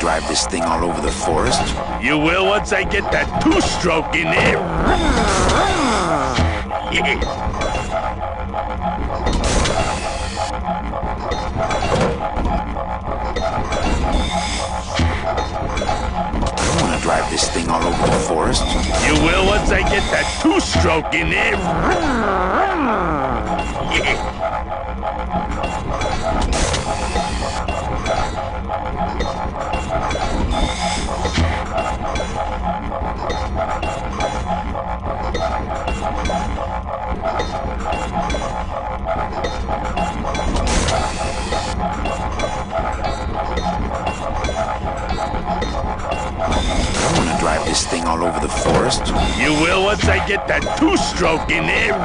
drive this thing all over the forest? You will once I get that two-stroke in there. I want to drive this thing all over the forest. You will once I get that two-stroke in there. I want to drive this thing all over the forest. You will once I get that two-stroke in there.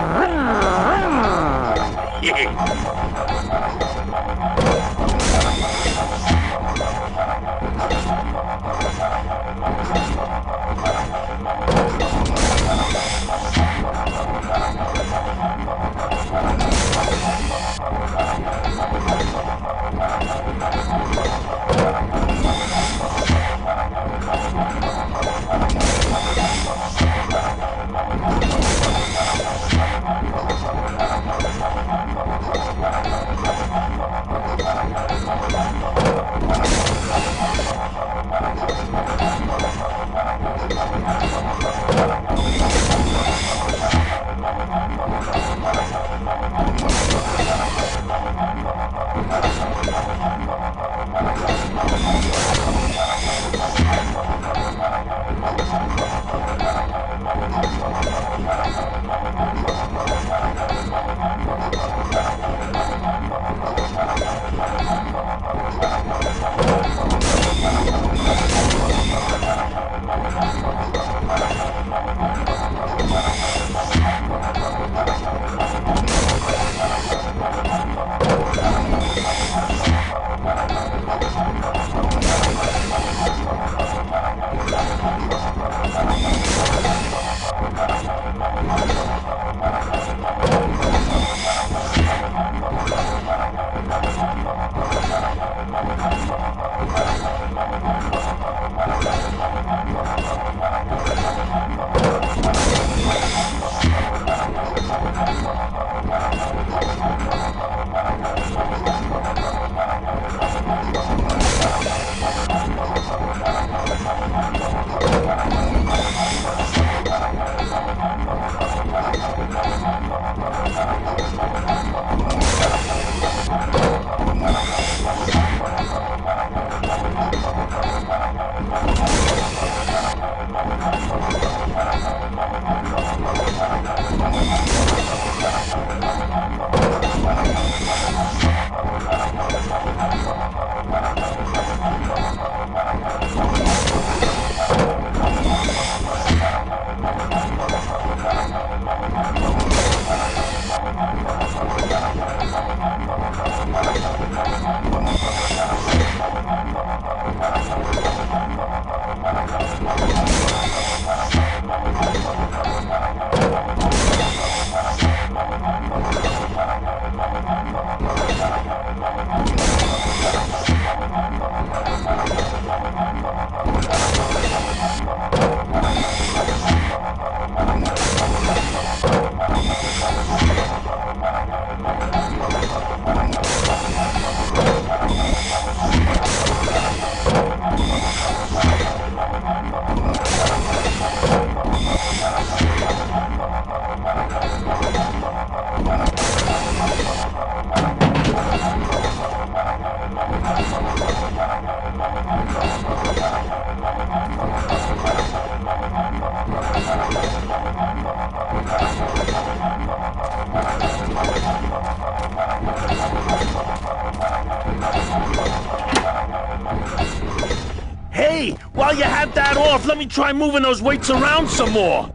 Hey, while you have that off, let me try moving those weights around some more.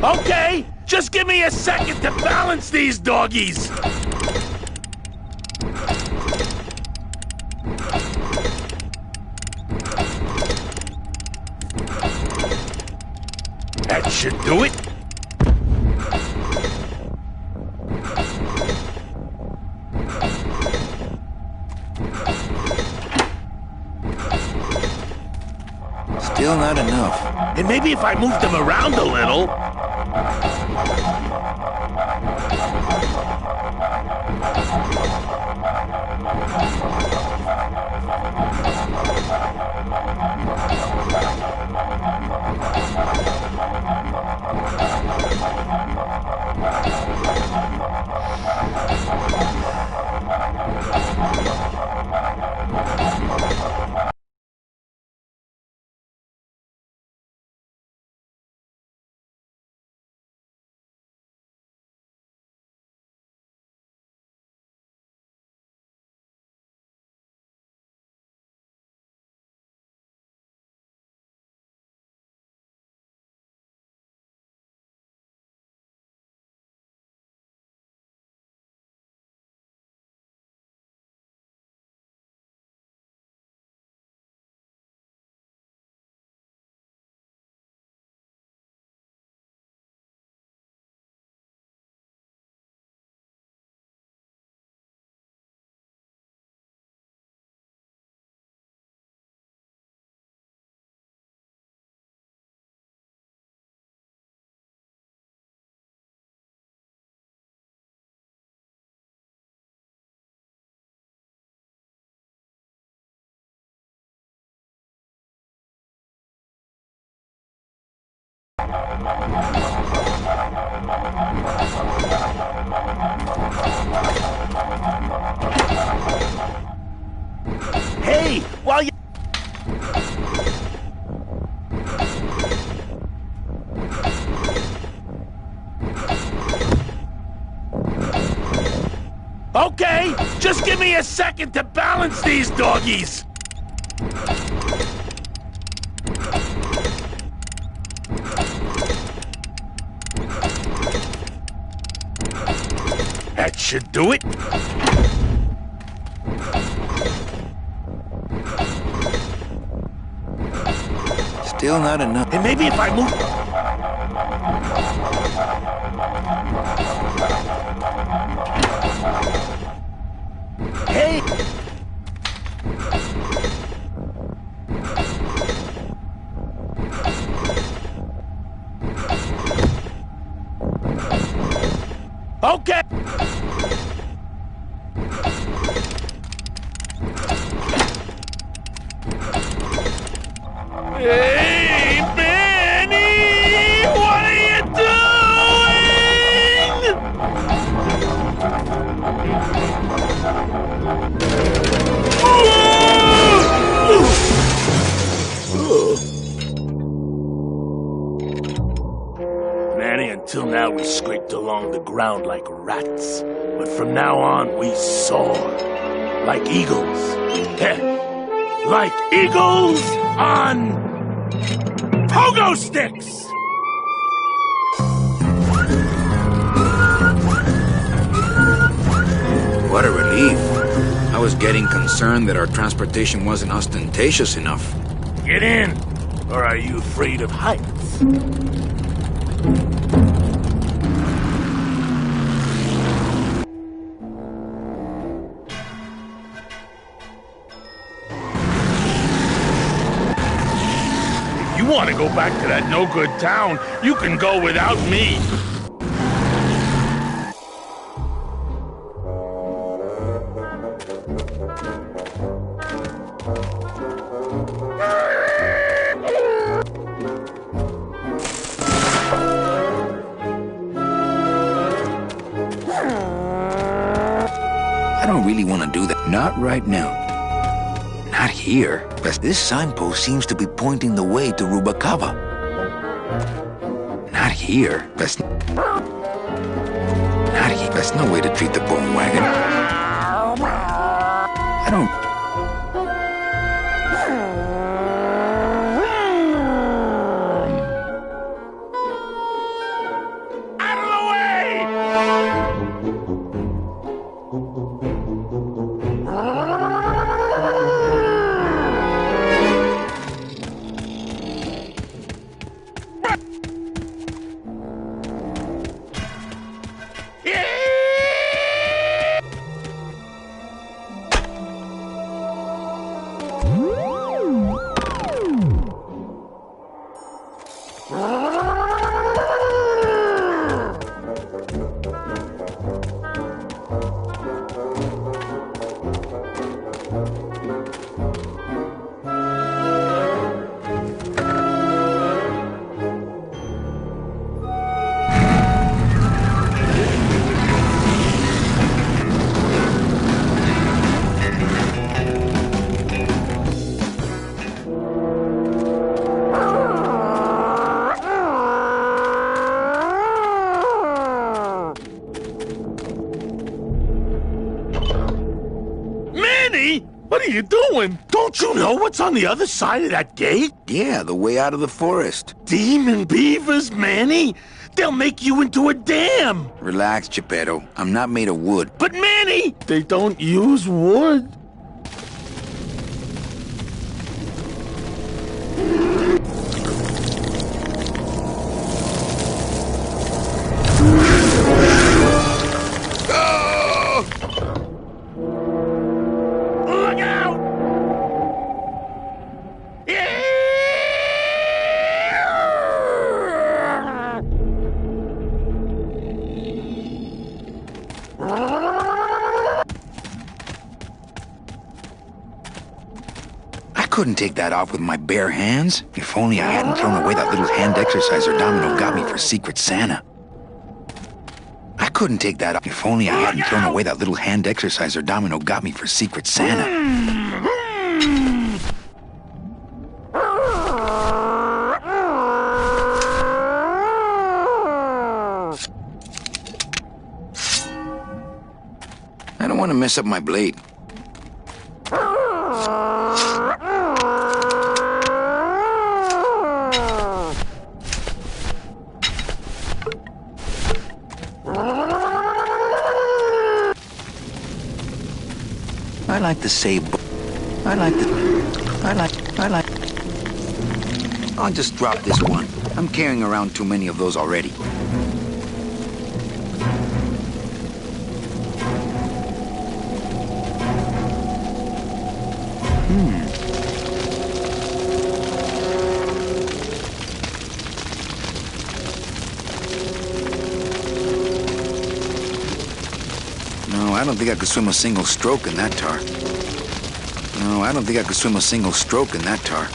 Okay, just give me a second to balance these doggies. That should do it. maybe if I moved them around a little... Hey, while you... Okay, just give me a second to balance these doggies. That should do it. Still not enough. And maybe if I move... Hey! Okay! Hey, Benny! What are you doing? Manny, until now we scraped along the ground like rats. But from now on, we soar. Like eagles. Like eagles on... pogo sticks! What a relief. I was getting concerned that our transportation wasn't ostentatious enough. Get in! Or are you afraid of heights? If you want to go back to that no-good town, you can go without me. I don't really want to do that. Not right now. Not here. But this signpost seems to be pointing the way to Rubacava. Not here. That's not here. That's no way to treat the bone wagon. I don't... Out of the way! What are you doing? Don't you know what's on the other side of that gate? Yeah, the way out of the forest. Demon beavers, Manny? They'll make you into a dam. Relax, Geppetto. I'm not made of wood. But Manny, they don't use wood. Look out! I couldn't take that off with my bare hands. If only I hadn't thrown away that little hand exerciser Domino got me for Secret Santa. I couldn't take that off. If only I hadn't thrown away that little hand exerciser Domino got me for Secret Santa. I don't want to mess up my blade. I like to say, I'll just drop this one. I'm carrying around too many of those already. No, I don't think I could swim a single stroke in that tar. No, I don't think I could swim a single stroke in that tar.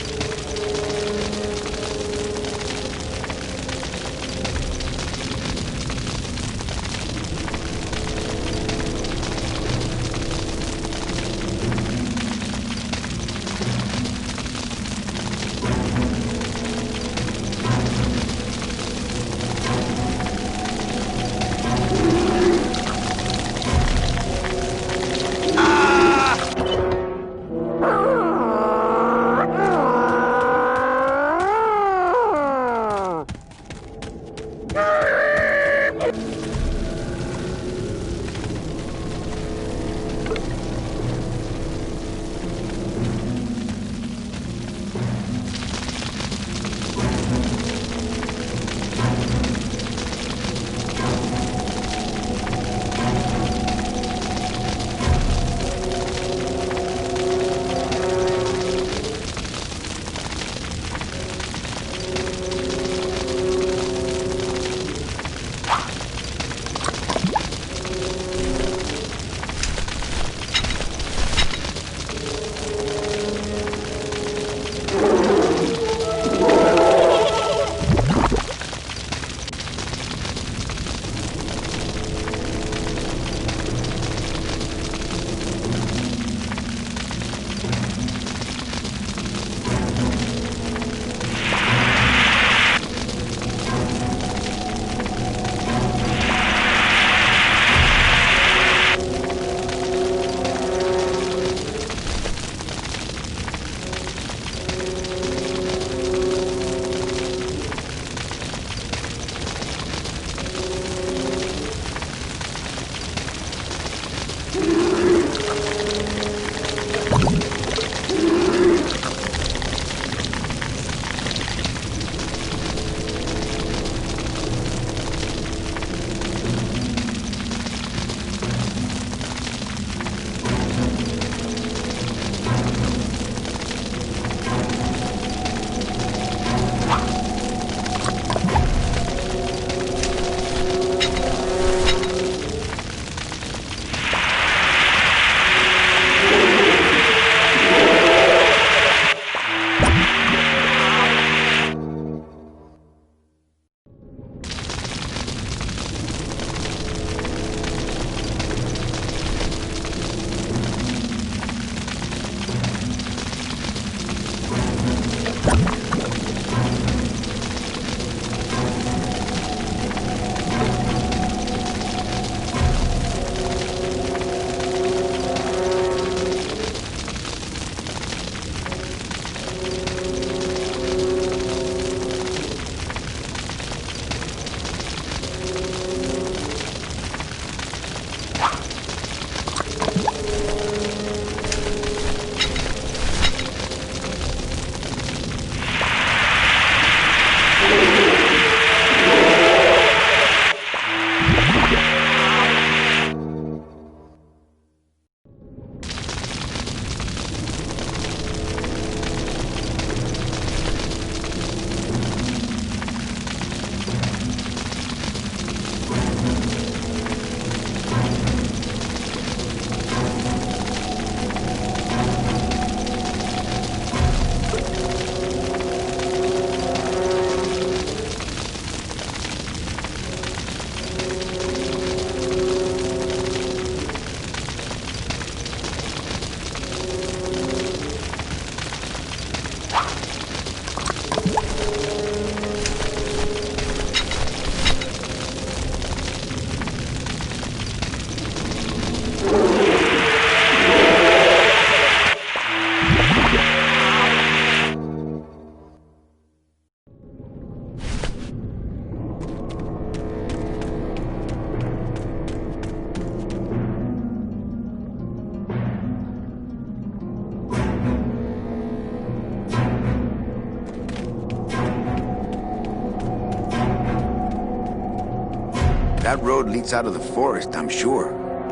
That road leads out of the forest, I'm sure.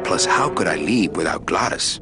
Plus, how could I leave without Glottis?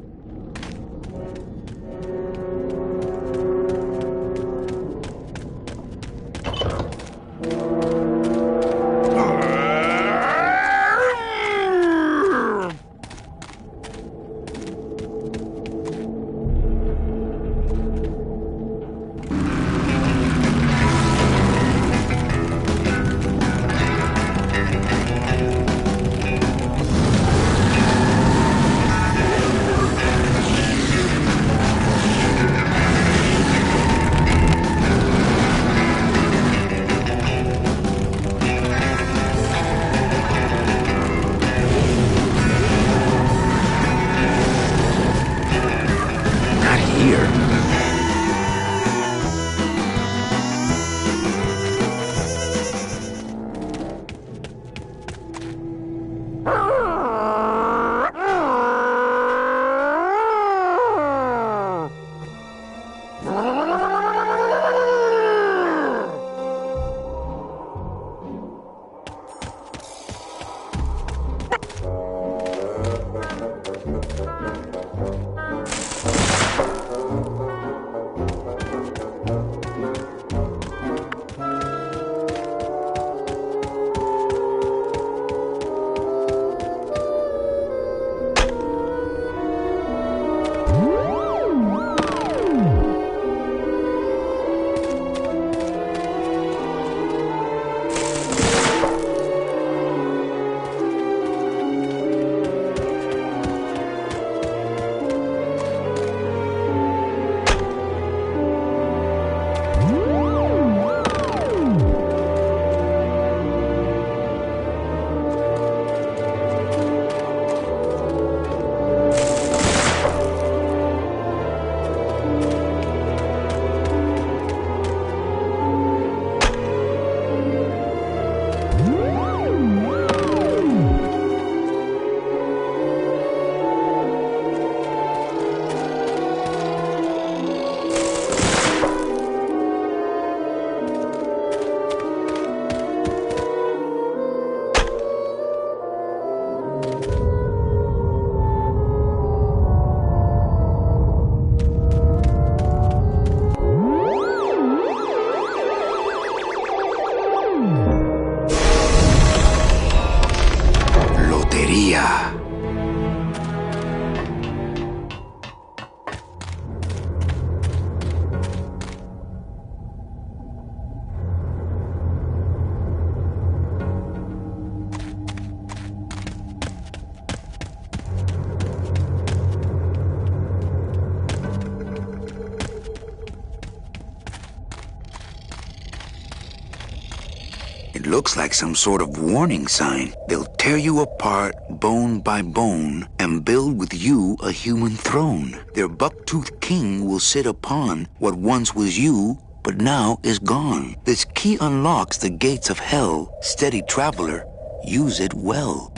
It looks like some sort of warning sign. They'll tear you apart bone by bone and build with you a human throne. Their buck-toothed king will sit upon what once was you, but now is gone. This key unlocks the gates of hell. Steady traveler, use it well.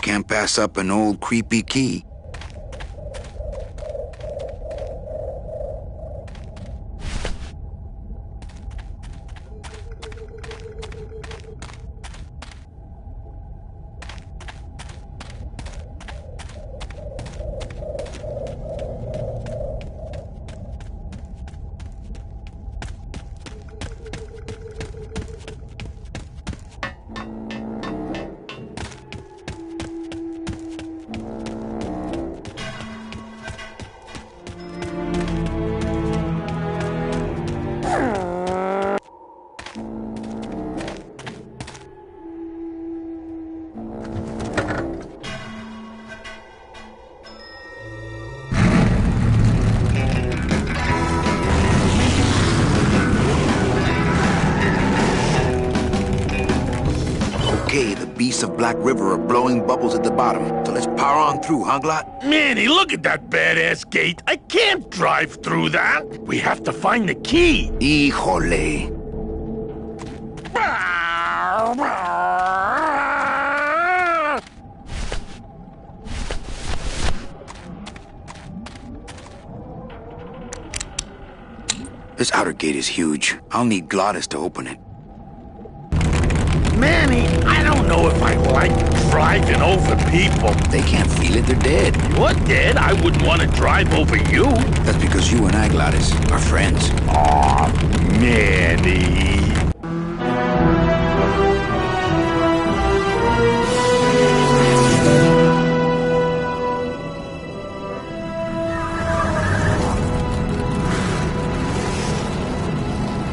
Can't pass up an old creepy key. Okay, the beasts of Black River are blowing bubbles at the bottom, so let's power on through, huh, Glot? Manny, look at that badass gate. I can't drive through that. We have to find the key. Híjole. This outer gate is huge. I'll need Glottis to open it. Manny, I don't know if I like driving over people. They can't feel it, they're dead. You're dead. I wouldn't want to drive over you. That's because you and I, Glottis, are friends. Aw, Manny.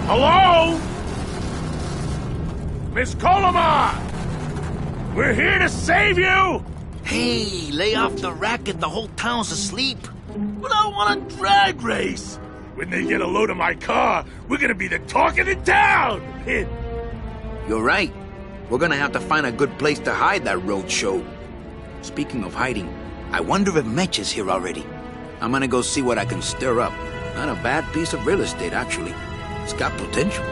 Hello? Miss Colomar! We're here to save you! Hey, lay off the racket. The whole town's asleep. But I want a drag race! When they get a load of my car, we're gonna be the talk of the town! You're right. We're gonna have to find a good place to hide that road show. Speaking of hiding, I wonder if Mitch is here already. I'm gonna go see what I can stir up. Not a bad piece of real estate, actually. It's got potential.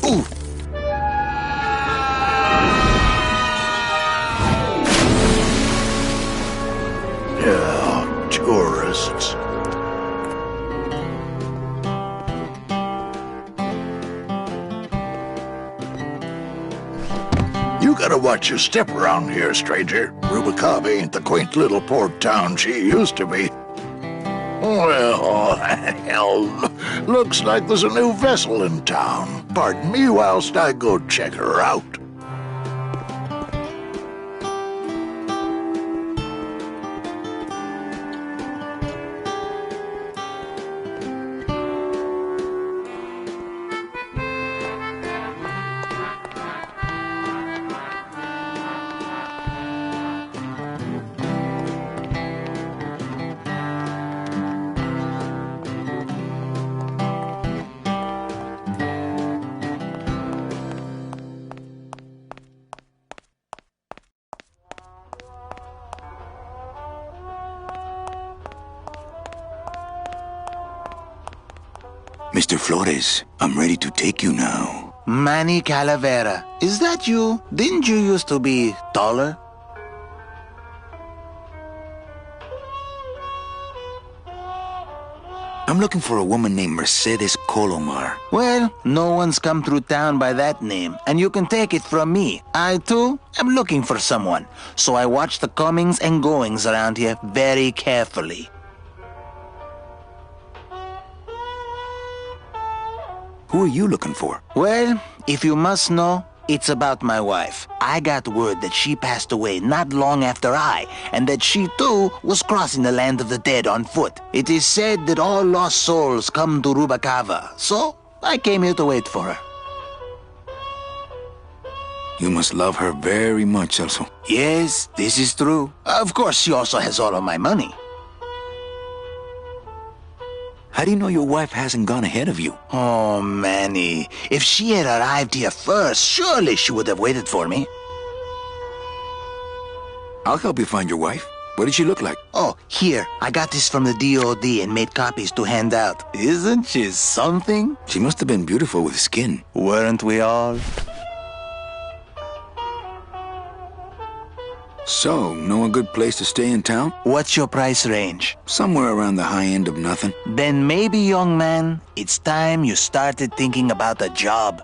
Ooh! Yeah, tourists. You gotta watch your step around here, stranger. Rubacabe ain't the quaint little port town she used to be. Well, hell, looks like there's a new vessel in town. Pardon me whilst I go check her out. Mr. Flores, I'm ready to take you now. Manny Calavera, is that you? Didn't you used to be taller? I'm looking for a woman named Mercedes Colomar. Well, no one's come through town by that name, and you can take it from me. I, too, am looking for someone, so I watch the comings and goings around here very carefully. Who are you looking for? Well, if you must know, it's about my wife. I got word that she passed away not long after I, and that she too was crossing the land of the dead on foot. It is said that all lost souls come to Rubacava, so I came here to wait for her. You must love her very much, Celso. Yes, this is true. Of course, she also has all of my money. How do you know your wife hasn't gone ahead of you? Oh, Manny, if she had arrived here first, surely she would have waited for me. I'll help you find your wife. What did she look like? Oh, here, I got this from the DOD and made copies to hand out. Isn't she something? She must have been beautiful with skin. Weren't we all? So, know a good place to stay in town? What's your price range? Somewhere around the high end of nothing. Then maybe, young man, it's time you started thinking about a job.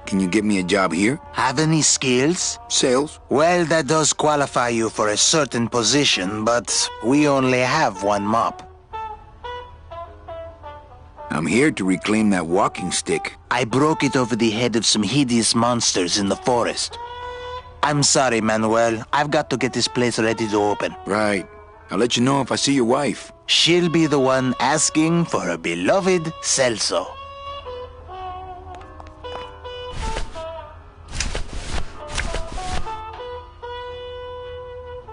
Can you get me a job here? Have any skills? Sales? Well, that does qualify you for a certain position, but we only have one mop. I'm here to reclaim that walking stick. I broke it over the head of some hideous monsters in the forest. I'm sorry, Manuel. I've got to get this place ready to open. Right. I'll let you know if I see your wife. She'll be the one asking for her beloved Celso.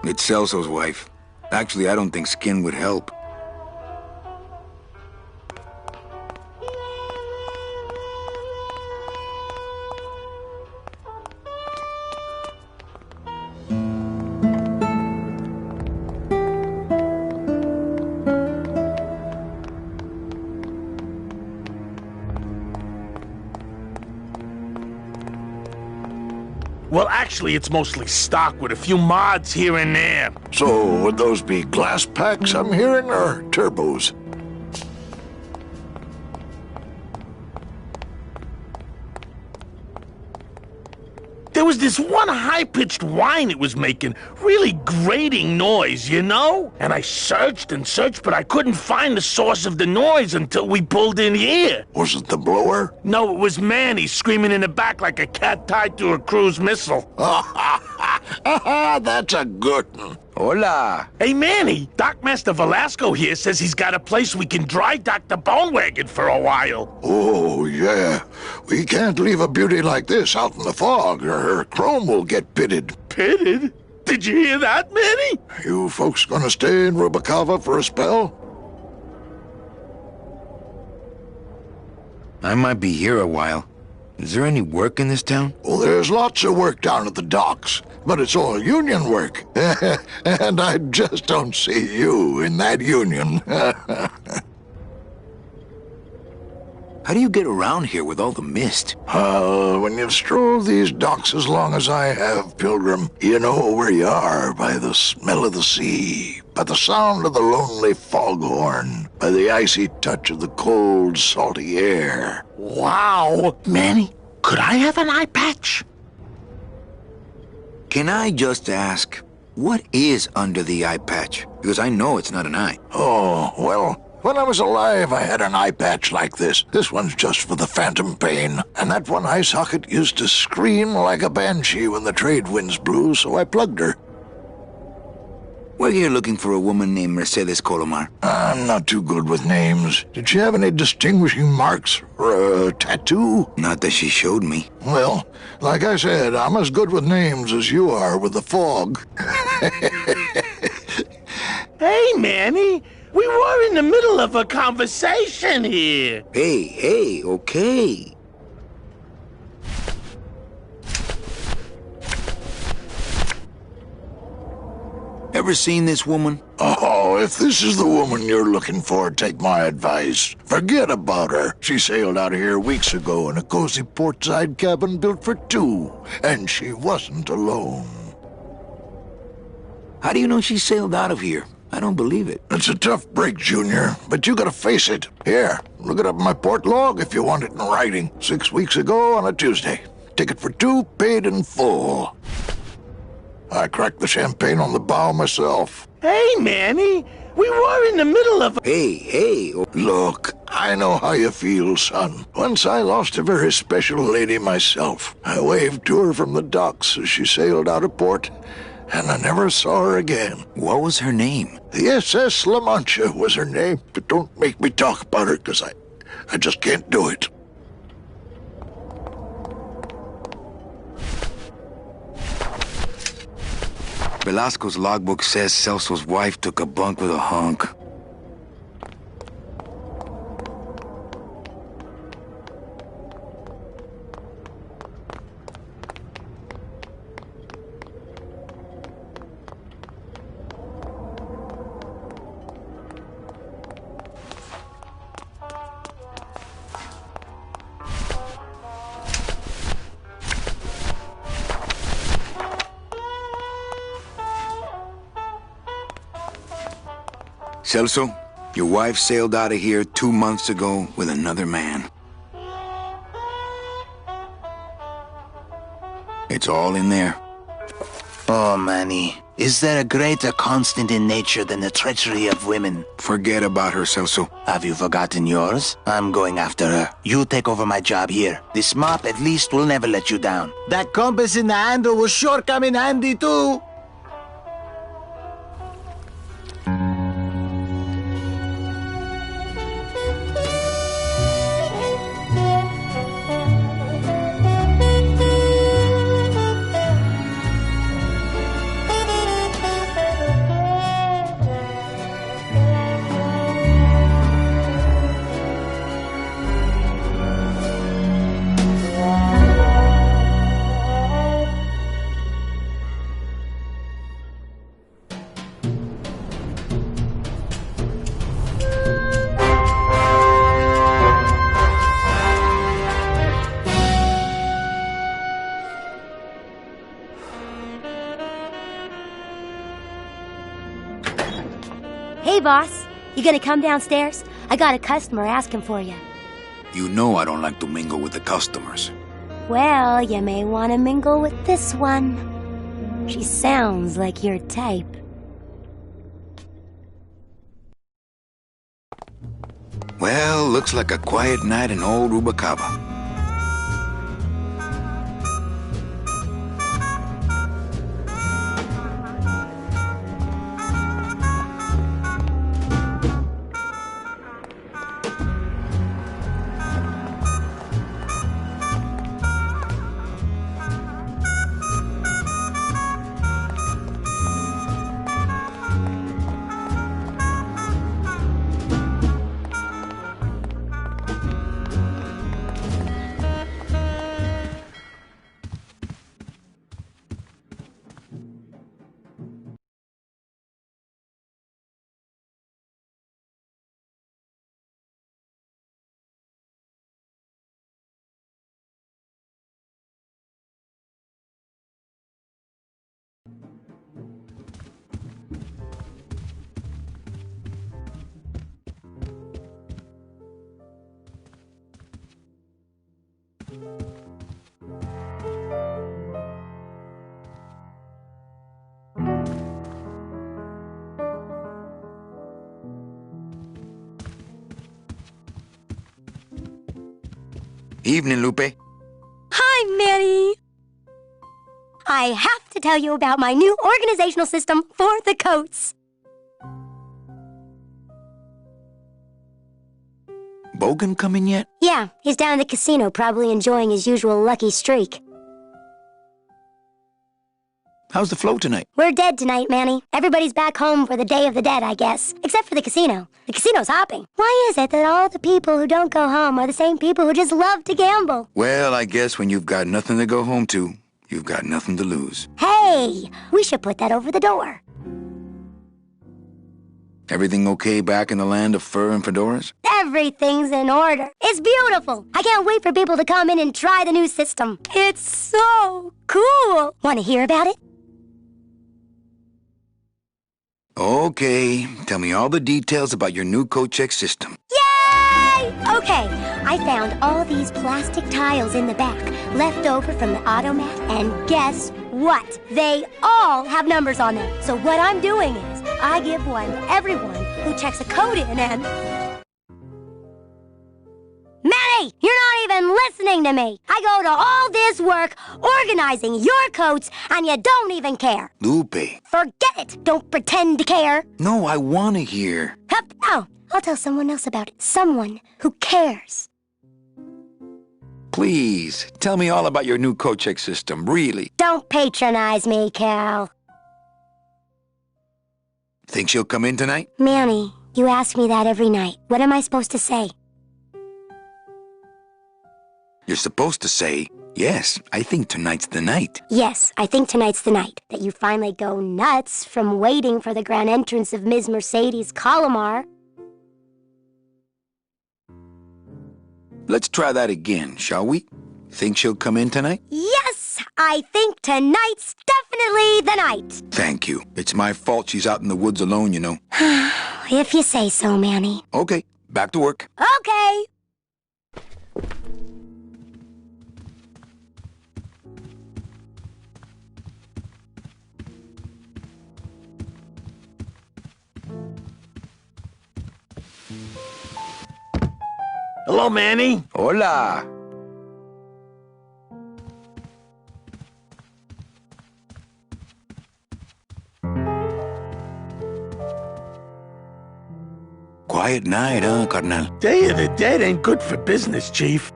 It's Celso's wife. Actually, I don't think skin would help. Well, actually, it's mostly stock with a few mods here and there. So, would those be glass packs I'm hearing, or turbos? There was this one high-pitched whine it was making, really grating noise, you know? And I searched and searched, but I couldn't find the source of the noise until we pulled in here. Was it the blower? No, it was Manny screaming in the back like a cat tied to a cruise missile. That's a good one. Hola. Hey, Manny, Dockmaster Velasco here says he's got a place we can dry dock the bone wagon for a while. Oh, yeah. We can't leave a beauty like this out in the fog, or her chrome will get pitted. Pitted? Did you hear that, Manny? You folks gonna stay in Rubicava for a spell? I might be here a while. Is there any work in this town? Well, there's lots of work down at the docks, but it's all union work. And I just don't see you in that union. How do you get around here with all the mist? When you've strolled these docks as long as I have, Pilgrim, you know where you are by the smell of the sea, by the sound of the lonely foghorn, by the icy touch of the cold, salty air. Wow. Manny, could I have an eye patch? Can I just ask, what is under the eye patch? Because I know it's not an eye. Oh, well, when I was alive, I had an eye patch like this. This one's just for the phantom pain. And that one eye socket used to scream like a banshee when the trade winds blew, so I plugged her. We're here looking for a woman named Mercedes Colomar. I'm not too good with names. Did she have any distinguishing marks or a tattoo? Not that she showed me. Well, like I said, I'm as good with names as you are with the fog. Hey, Manny, we were in the middle of a conversation here. Hey, okay. Ever seen this woman? Oh, if this is the woman you're looking for, take my advice. Forget about her. She sailed out of here weeks ago in a cozy portside cabin built for two, and she wasn't alone. How do you know she sailed out of here? I don't believe it. It's a tough break, Junior, but you gotta face it. Here, look it up in my port log if you want it in writing. 6 weeks ago on a Tuesday. Ticket for two, paid in full. I cracked the champagne on the bow myself. Hey, Manny, we were in the middle of... Hey. Look, I know how you feel, son. Once I lost a very special lady myself. I waved to her from the docks as she sailed out of port, and I never saw her again. What was her name? The SS La Mancha was her name, but don't make me talk about her, because I just can't do it. Velasco's logbook says Celso's wife took a bunk with a hunk. Celso, your wife sailed out of here 2 months ago with another man. It's all in there. Oh, Manny, is there a greater constant in nature than the treachery of women? Forget about her, Celso. Have you forgotten yours? I'm going after her. You take over my job here. This mop at least will never let you down. That compass in the handle will sure come in handy, too. Hey, boss. You gonna come downstairs? I got a customer asking for you. You know I don't like to mingle with the customers. Well, you may want to mingle with this one. She sounds like your type. Well, looks like a quiet night in old Rubacava. Evening, Lupe. Hi, Manny. I have to tell you about my new organizational system for the coats. Bogan coming yet? Yeah, he's down at the casino, probably enjoying his usual lucky streak. How's the flow tonight? We're dead tonight, Manny. Everybody's back home for the Day of the Dead, I guess. Except for the casino. The casino's hopping. Why is it that all the people who don't go home are the same people who just love to gamble? Well, I guess when you've got nothing to go home to, you've got nothing to lose. Hey, we should put that over the door. Everything okay back in the land of fur and fedoras? Everything's in order. It's beautiful. I can't wait for people to come in and try the new system. It's so cool. Want to hear about it? Okay, tell me all the details about your new coat check system. Yay! Okay, I found all these plastic tiles in the back, left over from the automat, and guess what? They all have numbers on them. So what I'm doing is, I give one to everyone who checks a code in and... Manny, you're not even listening to me. I go to all this work organizing your coats, and you don't even care. Lupe. Forget it. Don't pretend to care. No, I want to hear. Hup. Oh, I'll tell someone else about it. Someone who cares. Please, tell me all about your new coat check system, really. Don't patronize me, Cal. Think she'll come in tonight? Manny, you ask me that every night. What am I supposed to say? You're supposed to say, yes, I think tonight's the night. Yes, I think tonight's the night. That you finally go nuts from waiting for the grand entrance of Ms. Mercedes Colomar. Let's try that again, shall we? Think she'll come in tonight? Yes, I think tonight's definitely the night. Thank you. It's my fault she's out in the woods alone, you know. If you say so, Manny. Okay, back to work. Okay. Hello, Manny. Hola. Quiet night, huh, carnal? Day of the Dead ain't good for business, Chief.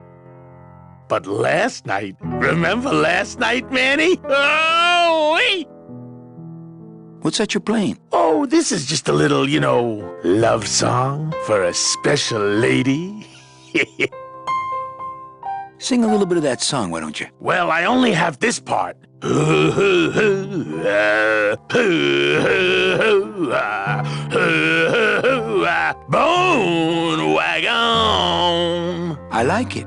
But last night, remember last night, Manny? Oh, wait! What's that you're playing? Oh, this is just a little, love song for a special lady. Sing a little bit of that song, why don't you? Well, I only have this part. Bone wagon. I like it.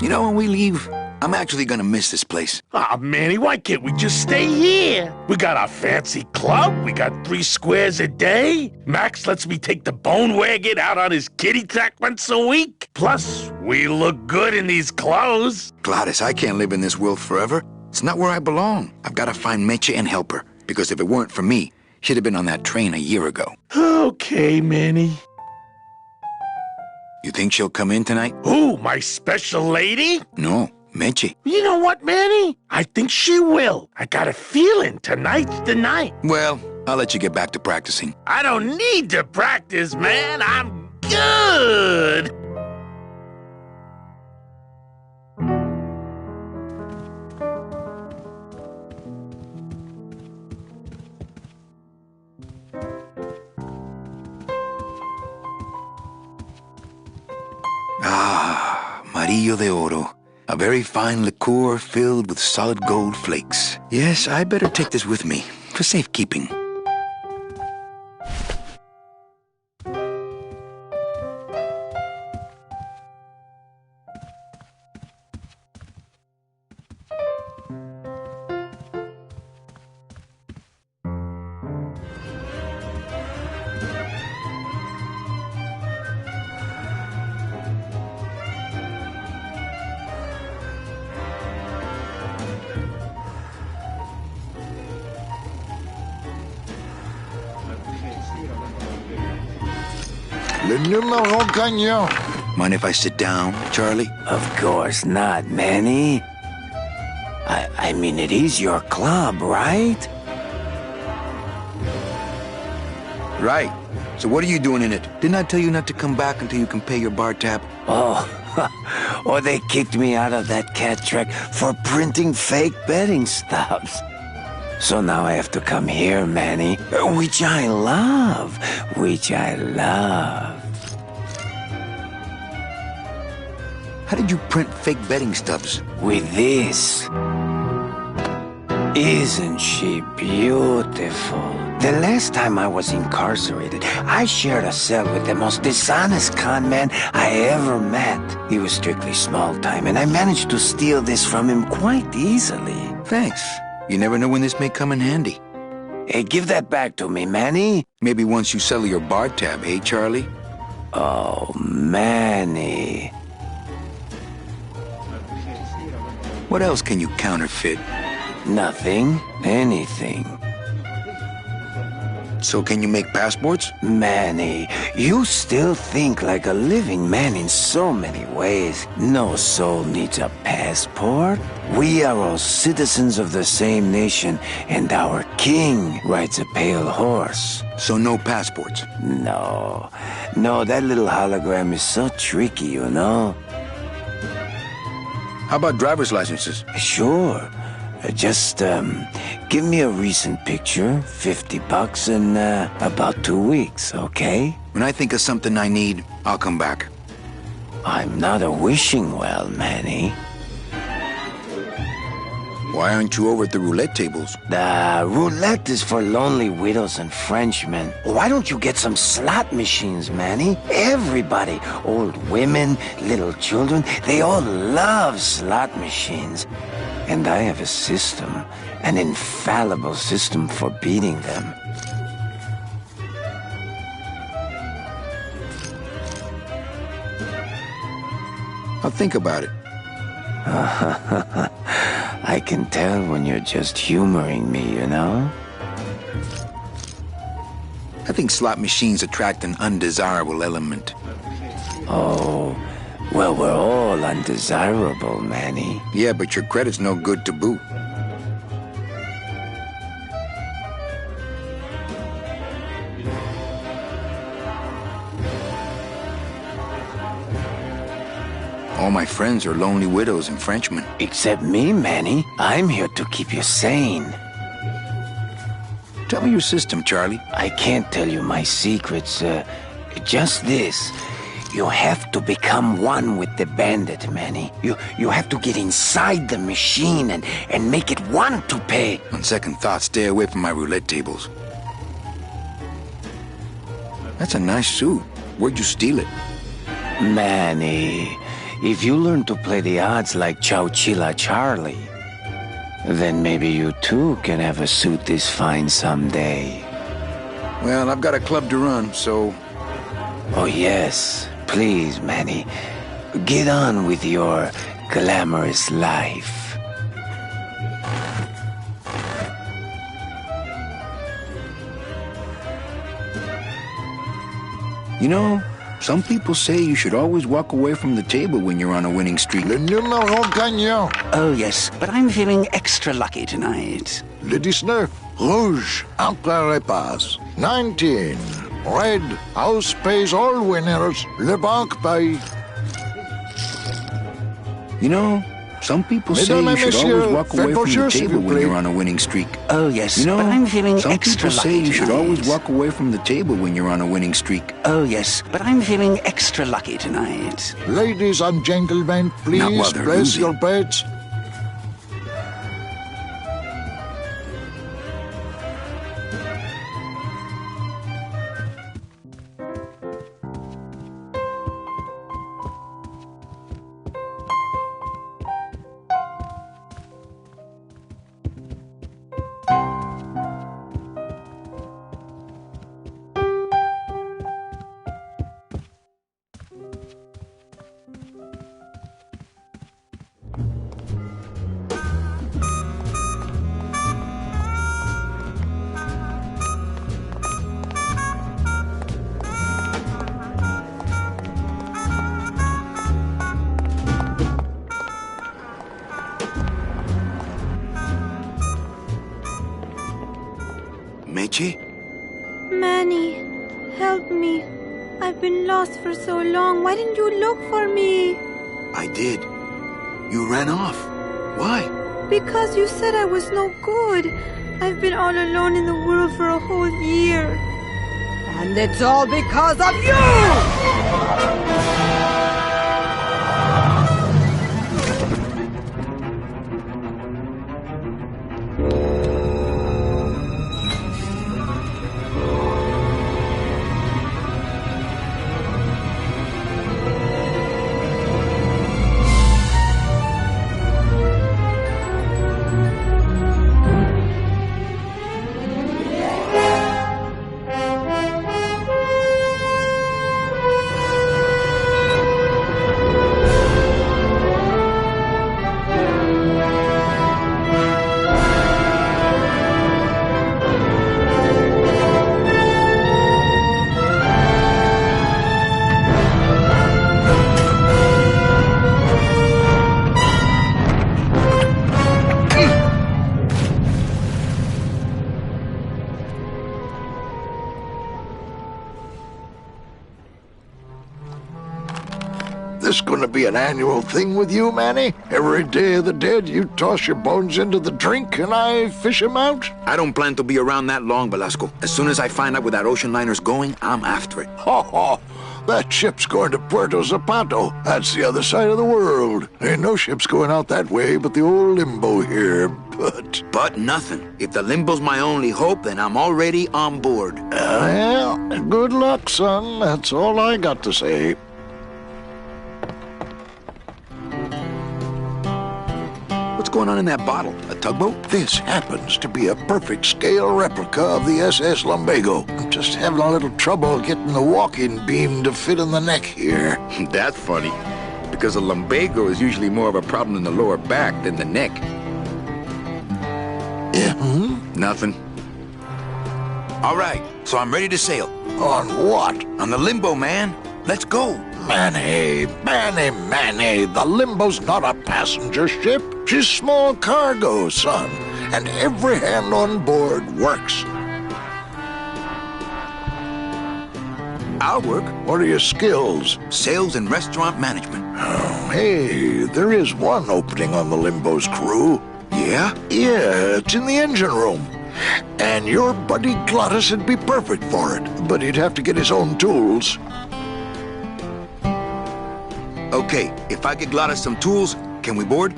You know, when we leave, I'm actually gonna miss this place. Aw, Manny, why can't we just stay here? We got our fancy club, we got 3 squares a day. Max lets me take the bone wagon out on his kitty track once a week. Plus, we look good in these clothes. Gladys, I can't live in this world forever. It's not where I belong. I've gotta find Meche and help her. Because if it weren't for me, she'd have been on that train a year ago. Okay, Manny. You think she'll come in tonight? Who, my special lady? No, Meche. You know what, Manny? I think she will. I got a feeling tonight's the night. Well, I'll let you get back to practicing. I don't need to practice, man. I'm good. Amarillo de Oro. A very fine liqueur filled with solid gold flakes. Yes, I better take this with me for safekeeping. Le numéro gagnant. Mind if I sit down, Charlie? Of course not, Manny. I mean, it is your club, right? Right. So what are you doing in it? Didn't I tell you not to come back until you can pay your bar tab? Oh, or they kicked me out of that cat track for printing fake betting stubs. So now I have to come here, Manny, which I love, How did you print fake betting stubs? With this. Isn't she beautiful? The last time I was incarcerated, I shared a cell with the most dishonest con man I ever met. He was strictly small time, and I managed to steal this from him quite easily. Thanks. You never know when this may come in handy. Hey, give that back to me, Manny. Maybe once you settle your bar tab, eh, Charlie? Oh, Manny. What else can you counterfeit? Nothing. Anything. So can you make passports? Manny, you still think like a living man in so many ways. No soul needs a passport. We are all citizens of the same nation, and our king rides a pale horse. So no passports? No, that little hologram is so tricky, you know? How about driver's licenses? Sure. Just, give me a recent picture, $50 in, about 2 weeks, okay? When I think of something I need, I'll come back. I'm not a wishing well, Manny. Why aren't you over at the roulette tables? The roulette is for lonely widows and Frenchmen. Why don't you get some slot machines, Manny? Everybody, old women, little children, they all love slot machines. And I have a system, an infallible system for beating them. I'll think about it. I can tell when you're just humoring me, you know? I think slot machines attract an undesirable element. Oh, well, we're all undesirable, Manny. Yeah, but your credit's no good to boot. All my friends are lonely widows and Frenchmen. Except me, Manny. I'm here to keep you sane. Tell me your system, Charlie. I can't tell you my secrets, just this. You have to become one with the bandit, Manny. You have to get inside the machine and make it want to pay. On second thought, stay away from my roulette tables. That's a nice suit. Where'd you steal it? Manny, if you learn to play the odds like Chowchilla Charlie, then maybe you too can have a suit this fine someday. Well, I've got a club to run, so... Oh yes, please, Manny. Get on with your glamorous life. You know, some people say you should always walk away from the table when you're on a winning streak. Le numéro gagnant. Oh, yes, but I'm feeling extra lucky tonight. Le 19. Rouge. Entre les pas. 19. Red. House pays all winners. Le banque paye. You know, some people say you should always walk away from the table when you're on a winning streak. Oh, yes, You know, but I'm feeling some extra people lucky say you should tonight. always walk away from the table when you're on a winning streak. Oh, yes, but I'm feeling extra lucky tonight. Ladies and gentlemen, Not please while they're place losing. your bets. Meche? Manny, help me. I've been lost for so long. Why didn't you look for me? I did. You ran off. Why? Because you said I was no good. I've been all alone in the world for a whole year. And it's all because of you! This gonna be an annual thing with you, Manny? Every Day of the Dead, you toss your bones into the drink and I fish 'em out? I don't plan to be around that long, Velasco. As soon as I find out where that ocean liner's going, I'm after it. Ho ho! That ship's going to Puerto Zapato. That's the other side of the world. Ain't no ships going out that way but the old Limbo here, but... But nothing. If the Limbo's my only hope, then I'm already on board. Well, good luck, son. That's all I got to say. What's going on in that bottle? A tugboat? This happens to be a perfect scale replica of the SS Lumbago. I'm just having a little trouble getting the walking beam to fit in the neck here. That's funny. Because a lumbago is usually more of a problem in the lower back than the neck. Yeah, Nothing. All right, so I'm ready to sail. On what? On the Limbo, man. Let's go. Manny, the Limbo's not a passenger ship. She's small cargo, son. And every hand on board works. I'll work. What are your skills? Sales and restaurant management. Oh, hey, there is one opening on the Limbo's crew. Yeah? Yeah, it's in the engine room. And your buddy Glottis would be perfect for it, but he'd have to get his own tools. Okay, if I get Glottis some tools, Can we board?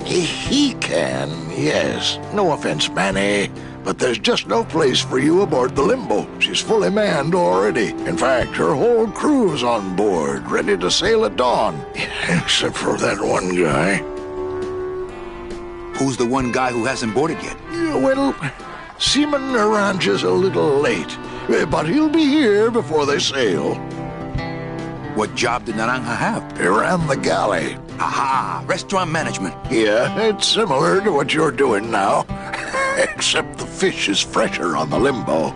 He can, yes. No offense, Manny, but there's just no place for you aboard the Limbo. She's fully manned already. In fact, her whole crew's on board, ready to sail at dawn. Except for that one guy. Who's the one guy who hasn't boarded yet? Well, Seaman Naranja's a little late, but he'll be here before they sail. What job did Naranja have? He ran the galley. Aha! Restaurant management. Yeah, it's similar to what you're doing now. Except the fish is fresher on the Limbo.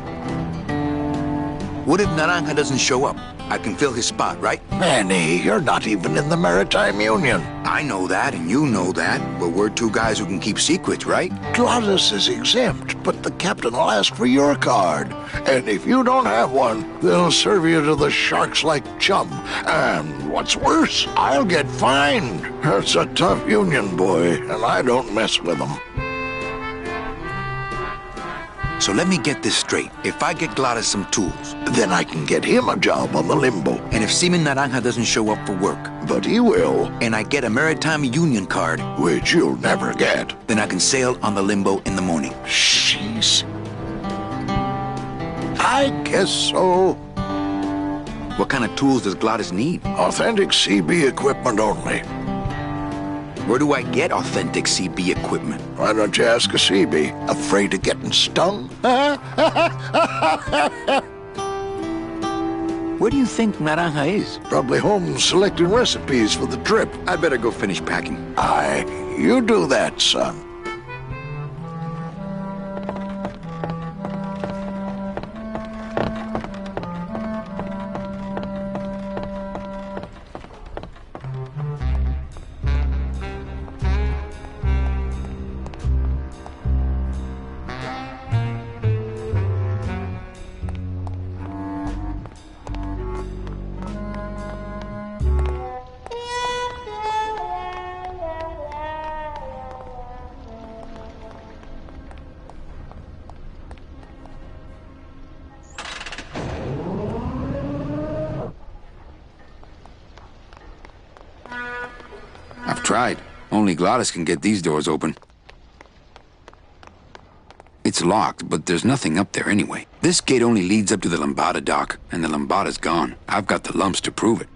What if Naranja doesn't show up? I can fill his spot, right? Manny, you're not even in the Maritime Union. I know that, and you know that, but we're two guys who can keep secrets, right? Glottis is exempt, but the captain will ask for your card. And if you don't have one, they'll serve you to the sharks like chum. And what's worse, I'll get fined. It's a tough union, boy, and I don't mess with them. So let me get this straight. If I get Glottis some tools, then I can get him a job on the Limbo. And if Seaman Naranja doesn't show up for work, but he will, and I get a Maritime Union card, which you'll never get, then I can sail on the Limbo in the morning. Jeez. I guess so. What kind of tools does Glottis need? Authentic CB equipment only. Where do I get authentic CB equipment? Why don't you ask a CB? Afraid of getting stung? Where do you think Naranja is? Probably home selecting recipes for the trip. I'd better go finish packing. Aye, you do that, son. I've tried. Only Glottis can get these doors open. It's locked, but there's nothing up there anyway. This gate only leads up to the Lambada dock, and the Lambada's gone. I've got the lumps to prove it.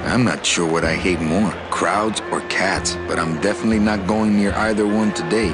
I'm not sure what I hate more, crowds or cats, but I'm definitely not going near either one today.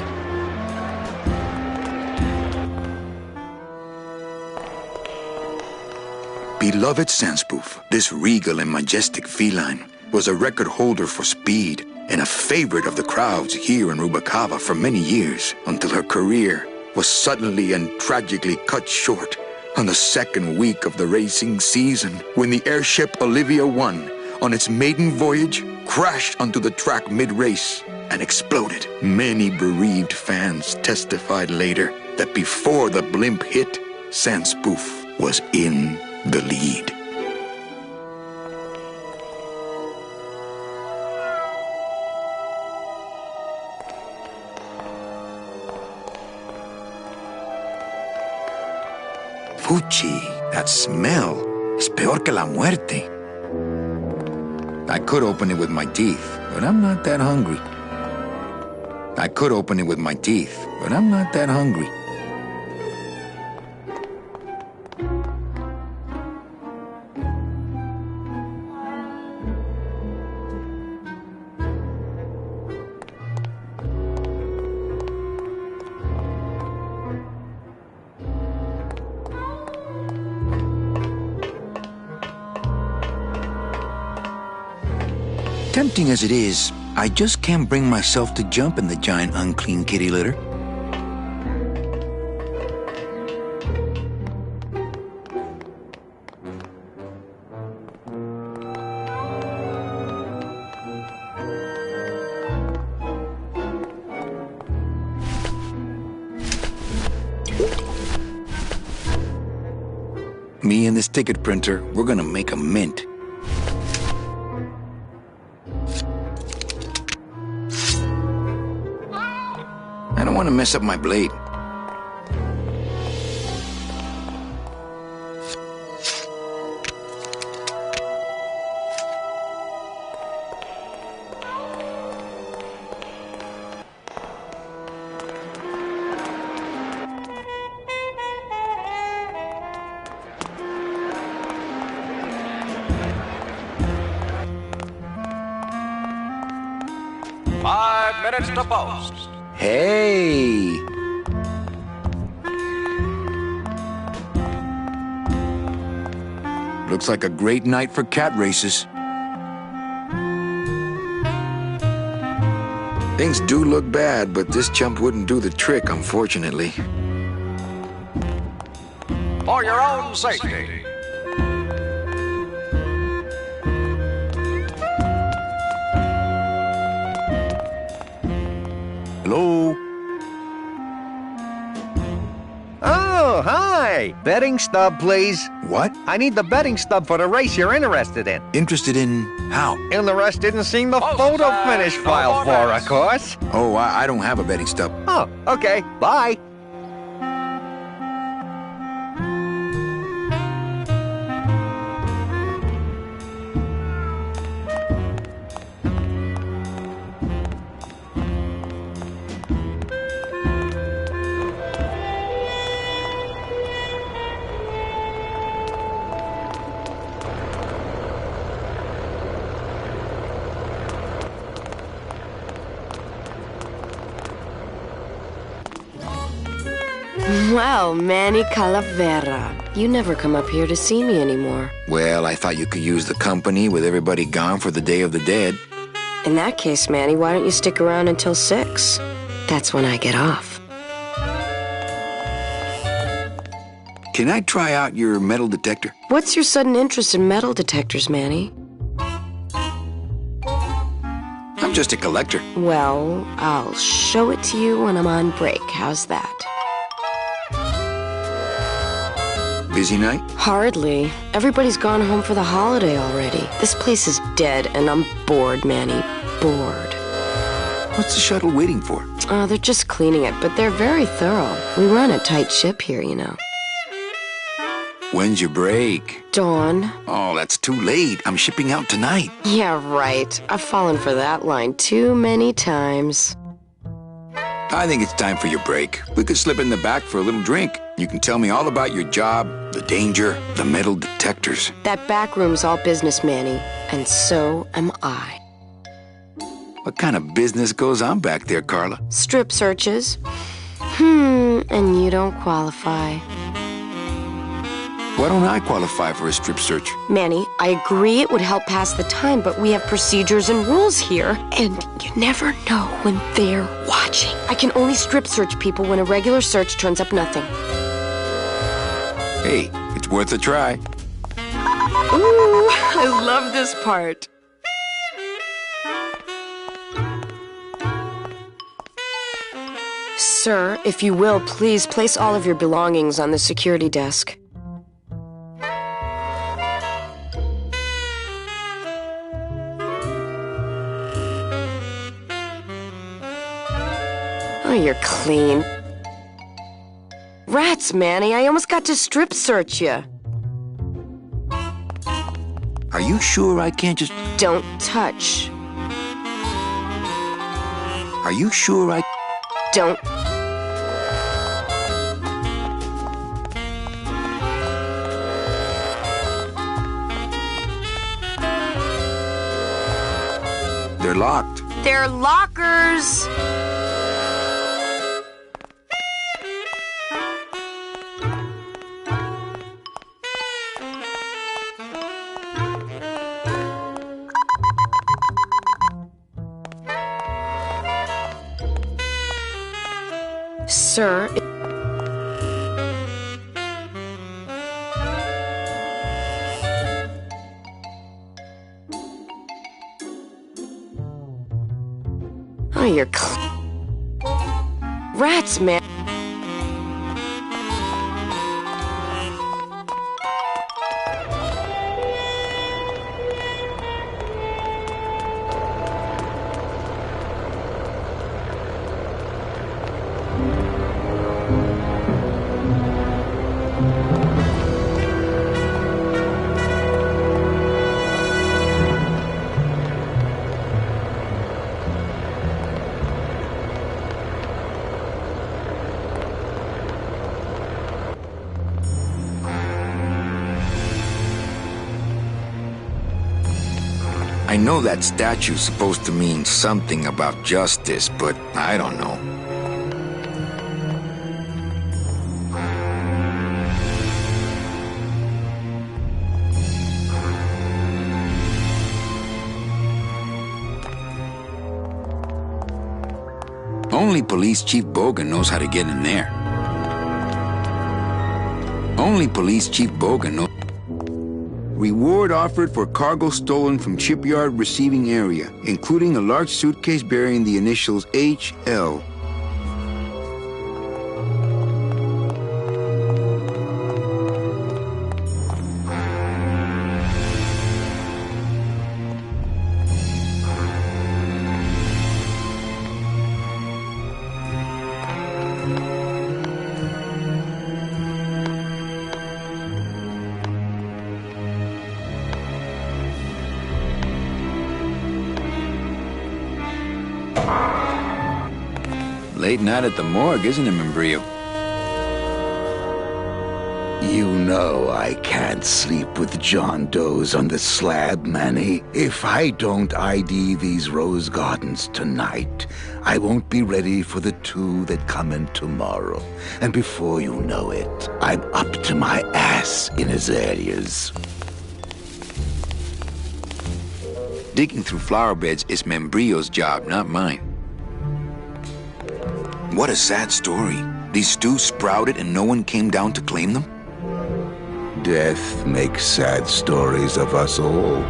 Beloved Sandspoof, this regal and majestic feline was a record holder for speed and a favorite of the crowds here in Rubalcaba for many years, until her career was suddenly and tragically cut short on the second week of the racing season, when the airship Olivia 1, on its maiden voyage, crashed onto the track mid-race and exploded. Many bereaved fans testified later that before the blimp hit, Sandspoof was in the lead. Fuchi, that smell is peor que la muerte. I could open it with my teeth, but I'm not that hungry. I could open it with my teeth, but I'm not that hungry. Tempting as it is, I just can't bring myself to jump in the giant unclean kitty litter. Me and this ticket printer, we're gonna make a mint. I don't want to mess up my blade. Minutes to post. Hey! Looks like a great night for cat races. Things do look bad, but this chump wouldn't do the trick, unfortunately. For your own safety. Hello? Oh, hi! Betting stub, please. What? I need the betting stub for the race you're interested in. Interested in how? Interested in seeing the photo finish file for, of course. Oh, I don't have a betting stub. Oh, okay. Bye. Well, Manny Calavera, you never come up here to see me anymore. Well, I thought you could use the company with everybody gone for the Day of the Dead. In that case, Manny, why don't you stick around until 6? That's when I get off. Can I try out your metal detector? What's your sudden interest in metal detectors, Manny? I'm just a collector. Well, I'll show it to you when I'm on break. How's that? Busy night? Hardly. Everybody's gone home for the holiday already. This place is dead, and I'm bored, Manny. Bored. What's the shuttle waiting for? They're just cleaning it, but they're very thorough. We run a tight ship here, you know. When's your break? Dawn. Oh, that's too late. I'm shipping out tonight. Yeah, right. I've fallen for that line too many times. I think it's time for your break. We could slip in the back for a little drink. You can tell me all about your job, the danger, the metal detectors. That back room's all business, Manny. And so am I. What kind of business goes on back there, Carla? Strip searches. And you don't qualify. Why don't I qualify for a strip search? Manny, I agree it would help pass the time, but we have procedures and rules here, and you never know when they're watching. I can only strip search people when a regular search turns up nothing. Hey, it's worth a try. Ooh, I love this part. Sir, if you will, please place all of your belongings on the security desk. Oh, you're clean. Rats, Manny, I almost got to strip search you. Are you sure I can't just... Don't touch. Are you sure I... Don't... They're locked. They're lockers! Sir... Oh, you're Rats, man. I know that statue's supposed to mean something about justice, but I don't know. Only Police Chief Bogan knows how to get in there. Only Police Chief Bogan knows. Reward offered for cargo stolen from shipyard receiving area, including a large suitcase bearing the initials HL. Late night at the morgue, isn't it, Membrillo? You know I can't sleep with John Doe's on the slab, Manny. If I don't ID these rose gardens tonight, I won't be ready for the two that come in tomorrow. And before you know it, I'm up to my ass in azaleas. Digging through flower beds is Membrillo's job, not mine. What a sad story. These stews sprouted and no one came down to claim them? Death makes sad stories of us all.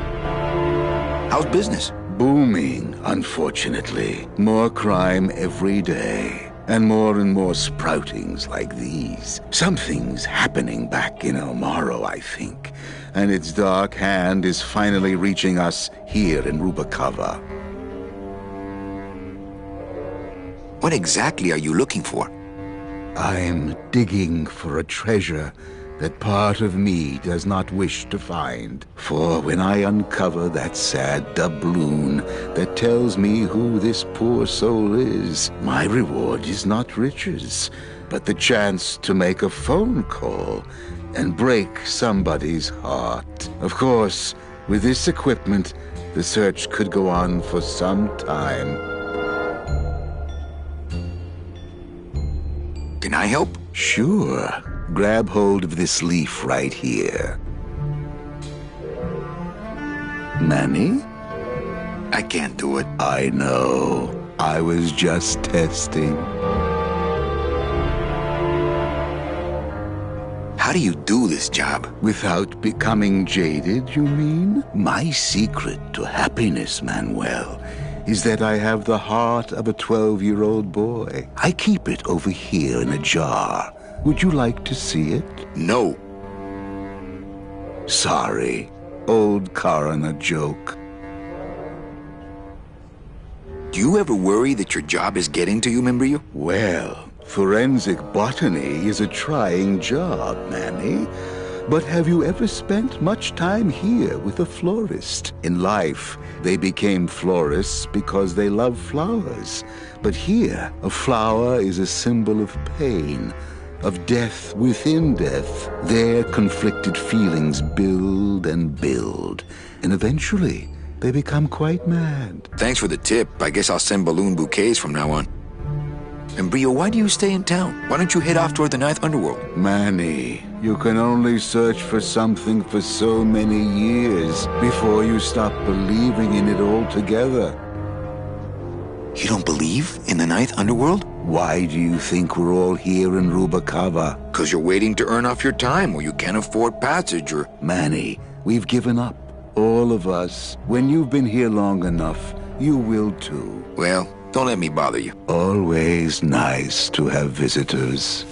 How's business? Booming, unfortunately. More crime every day. And more sproutings like these. Something's happening back in El Morro, I think. And its dark hand is finally reaching us here in Rubacava. What exactly are you looking for? I'm digging for a treasure that part of me does not wish to find. For when I uncover that sad doubloon that tells me who this poor soul is, my reward is not riches, but the chance to make a phone call and break somebody's heart. Of course, with this equipment, the search could go on for some time. Can I help? Sure. Grab hold of this leaf right here. Manny? I can't do it. I know. I was just testing. How do you do this job? Without becoming jaded, you mean? My secret to happiness, Manuel, is that I have the heart of a 12-year-old boy. I keep it over here in a jar. Would you like to see it? No. Sorry. Old coroner joke. Do you ever worry that your job is getting to you, Membrillo? Well, forensic botany is a trying job, Manny. But have you ever spent much time here with a florist? In life, they became florists because they love flowers. But here, a flower is a symbol of pain, of death within death. Their conflicted feelings build and build, and eventually, they become quite mad. Thanks for the tip. I guess I'll send balloon bouquets from now on. Membrillo, why do you stay in town? Why don't you head off toward the Ninth Underworld? Manny, you can only search for something for so many years before you stop believing in it altogether. You don't believe in the Ninth Underworld? Why do you think we're all here in Rubacava? Because you're waiting to earn off your time or you can't afford passage or... Manny, we've given up. All of us. When you've been here long enough, you will too. Well, don't let me bother you. Always nice to have visitors.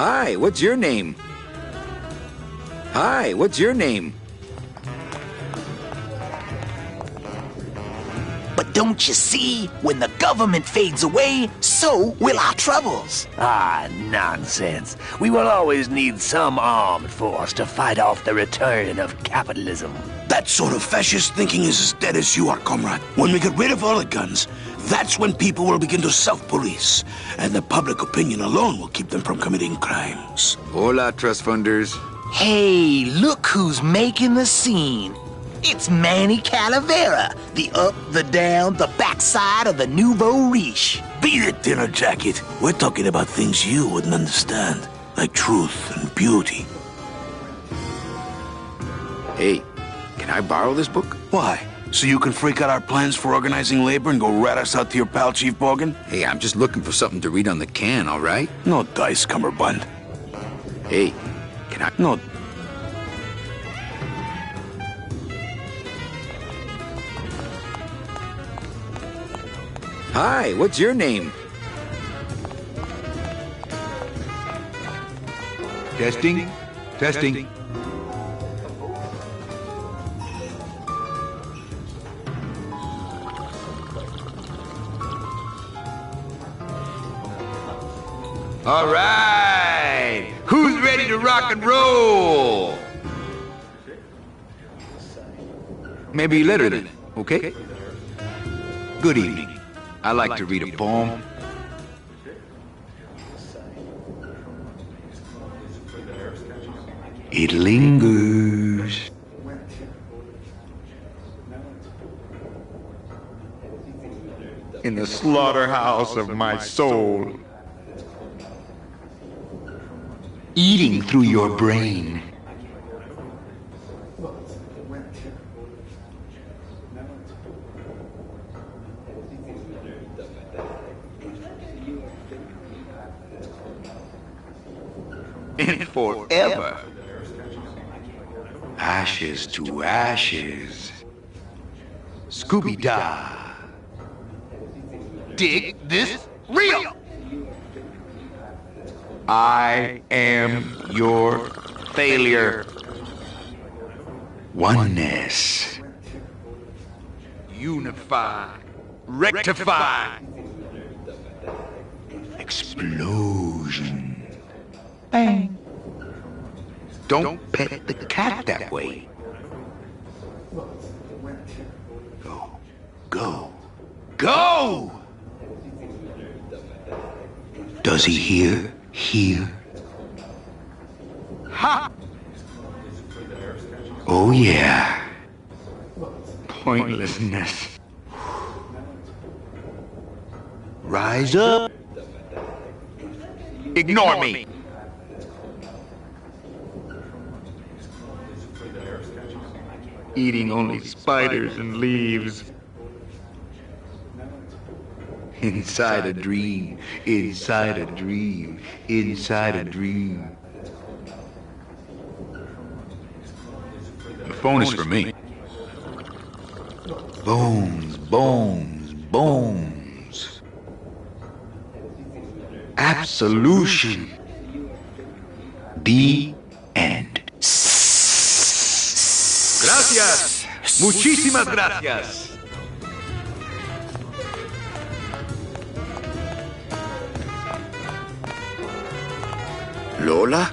Hi, what's your name? Hi, what's your name? But don't you see, when the government fades away, so will our troubles. Ah, nonsense. We will always need some armed force to fight off the return of capitalism. That sort of fascist thinking is as dead as you are, comrade. When we get rid of all the guns, that's when people will begin to self-police, and the public opinion alone will keep them from committing crimes. Hola, trust funders. Hey, look who's making the scene. It's Manny Calavera, the up, the down, the backside of the nouveau riche. Beat it, dinner jacket. We're talking about things you wouldn't understand, like truth and beauty. Hey, can I borrow this book? Why? So you can freak out our plans for organizing labor and go rat us out to your pal, Chief Morgan? Hey, I'm just looking for something to read on the can, all right? No dice, cummerbund. Hey, can I... No. Hi, what's your name? Testing? Testing. All right! Who's ready to rock and roll? Maybe later then, okay? Good evening. I like to read a poem. It lingers. In the slaughterhouse of my soul. Eating through your brain. And forever. Ashes to ashes. Scooby-Dah. Dig this real. I am your failure. Oneness. Unify. Rectify. Explosion. Bang. Don't pet the cat that way. Go. Go. Go! Does he hear? Hear? Ha! Oh, yeah. Pointlessness. Rise up. Ignore me. Eating only spiders and leaves. Inside a dream, inside a dream, inside a dream. The phone is for me. Bones, bones, bones. Absolution. The end. Gracias. Muchísimas gracias. Lola?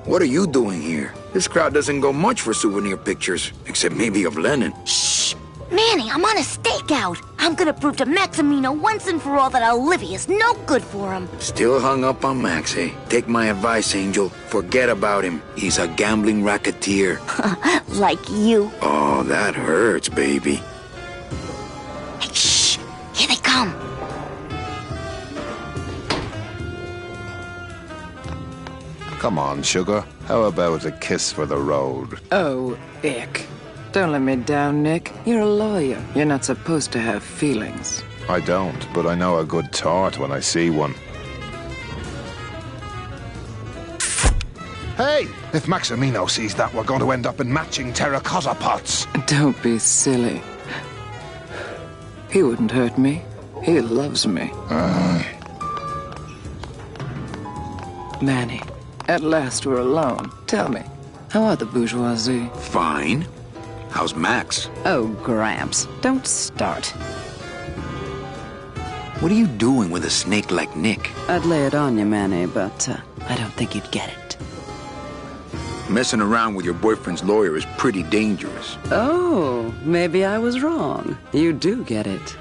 What are you doing here? This crowd doesn't go much for souvenir pictures, except maybe of Lenin. Shh! Manny, I'm on a stakeout. I'm gonna prove to Maximino once and for all that Olivia's no good for him. Still hung up on Max, eh? Take my advice, Angel. Forget about him. He's a gambling racketeer. Like you. Oh, that hurts, baby. Hey, shh! Here they come. Come on, sugar. How about a kiss for the road? Oh, ick. Don't let me down, Nick. You're a lawyer. You're not supposed to have feelings. I don't, but I know a good tart when I see one. Hey! If Maximino sees that, we're going to end up in matching terracotta pots. Don't be silly. He wouldn't hurt me. He loves me. Manny, at last we're alone. Tell me, how are the bourgeoisie? Fine. How's Max? Oh, Gramps, don't start. What are you doing with a snake like Nick? I'd lay it on you, Manny, but I don't think you'd get it. Messing around with your boyfriend's lawyer is pretty dangerous. Oh, maybe I was wrong. You do get it.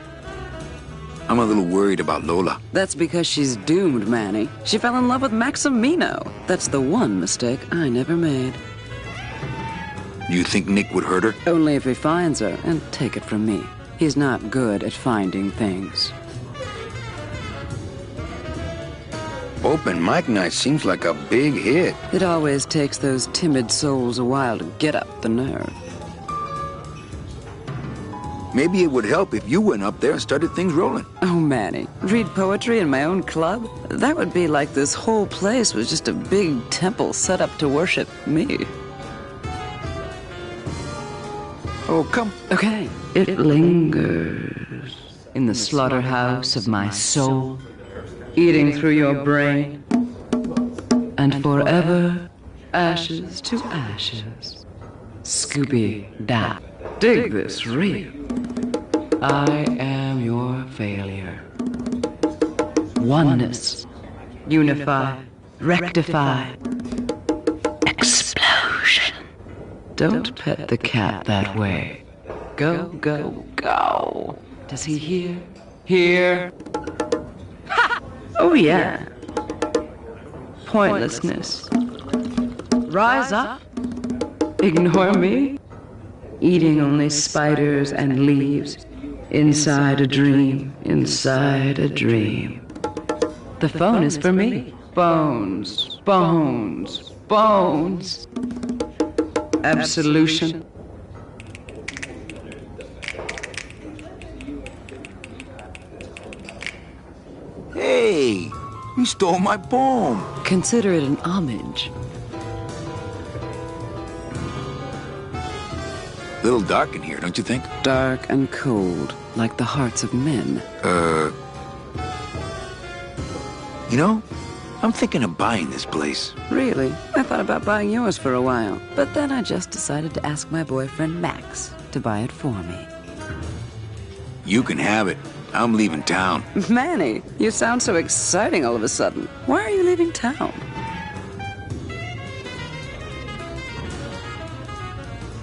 I'm a little worried about Lola. That's because she's doomed, Manny. She fell in love with Maximino. That's the one mistake I never made. Do you think Nick would hurt her? Only if he finds her, and take it from me. He's not good at finding things. Open mic night seems like a big hit. It always takes those timid souls a while to get up the nerve. Maybe it would help if you went up there and started things rolling. Oh, Manny, read poetry in my own club? That would be like this whole place was just a big temple set up to worship me. Oh, come. Okay. It lingers in the slaughterhouse of my soul, eating through your brain, and forever ashes to ashes. Scooby-Dap. Dig this real. I am your failure. Oneness. Unify. Rectify. Explosion. Don't pet the cat that way. Go, go, go. Does he hear? Hear? Ha! Oh, yeah. Pointlessness. Rise up. Ignore me. Eating only spiders and leaves. Inside a dream, inside a dream. The phone is for me. Bones, bones, bones. Absolution. Hey, you stole my poem. Consider it an homage. A little dark in here, don't you think? Dark and cold, like the hearts of men. You know, I'm thinking of buying this place. Really? I thought about buying yours for a while, but then I just decided to ask my boyfriend Max to buy it for me. You can have it. I'm leaving town. Manny, you sound so exciting all of a sudden. Why are you leaving town?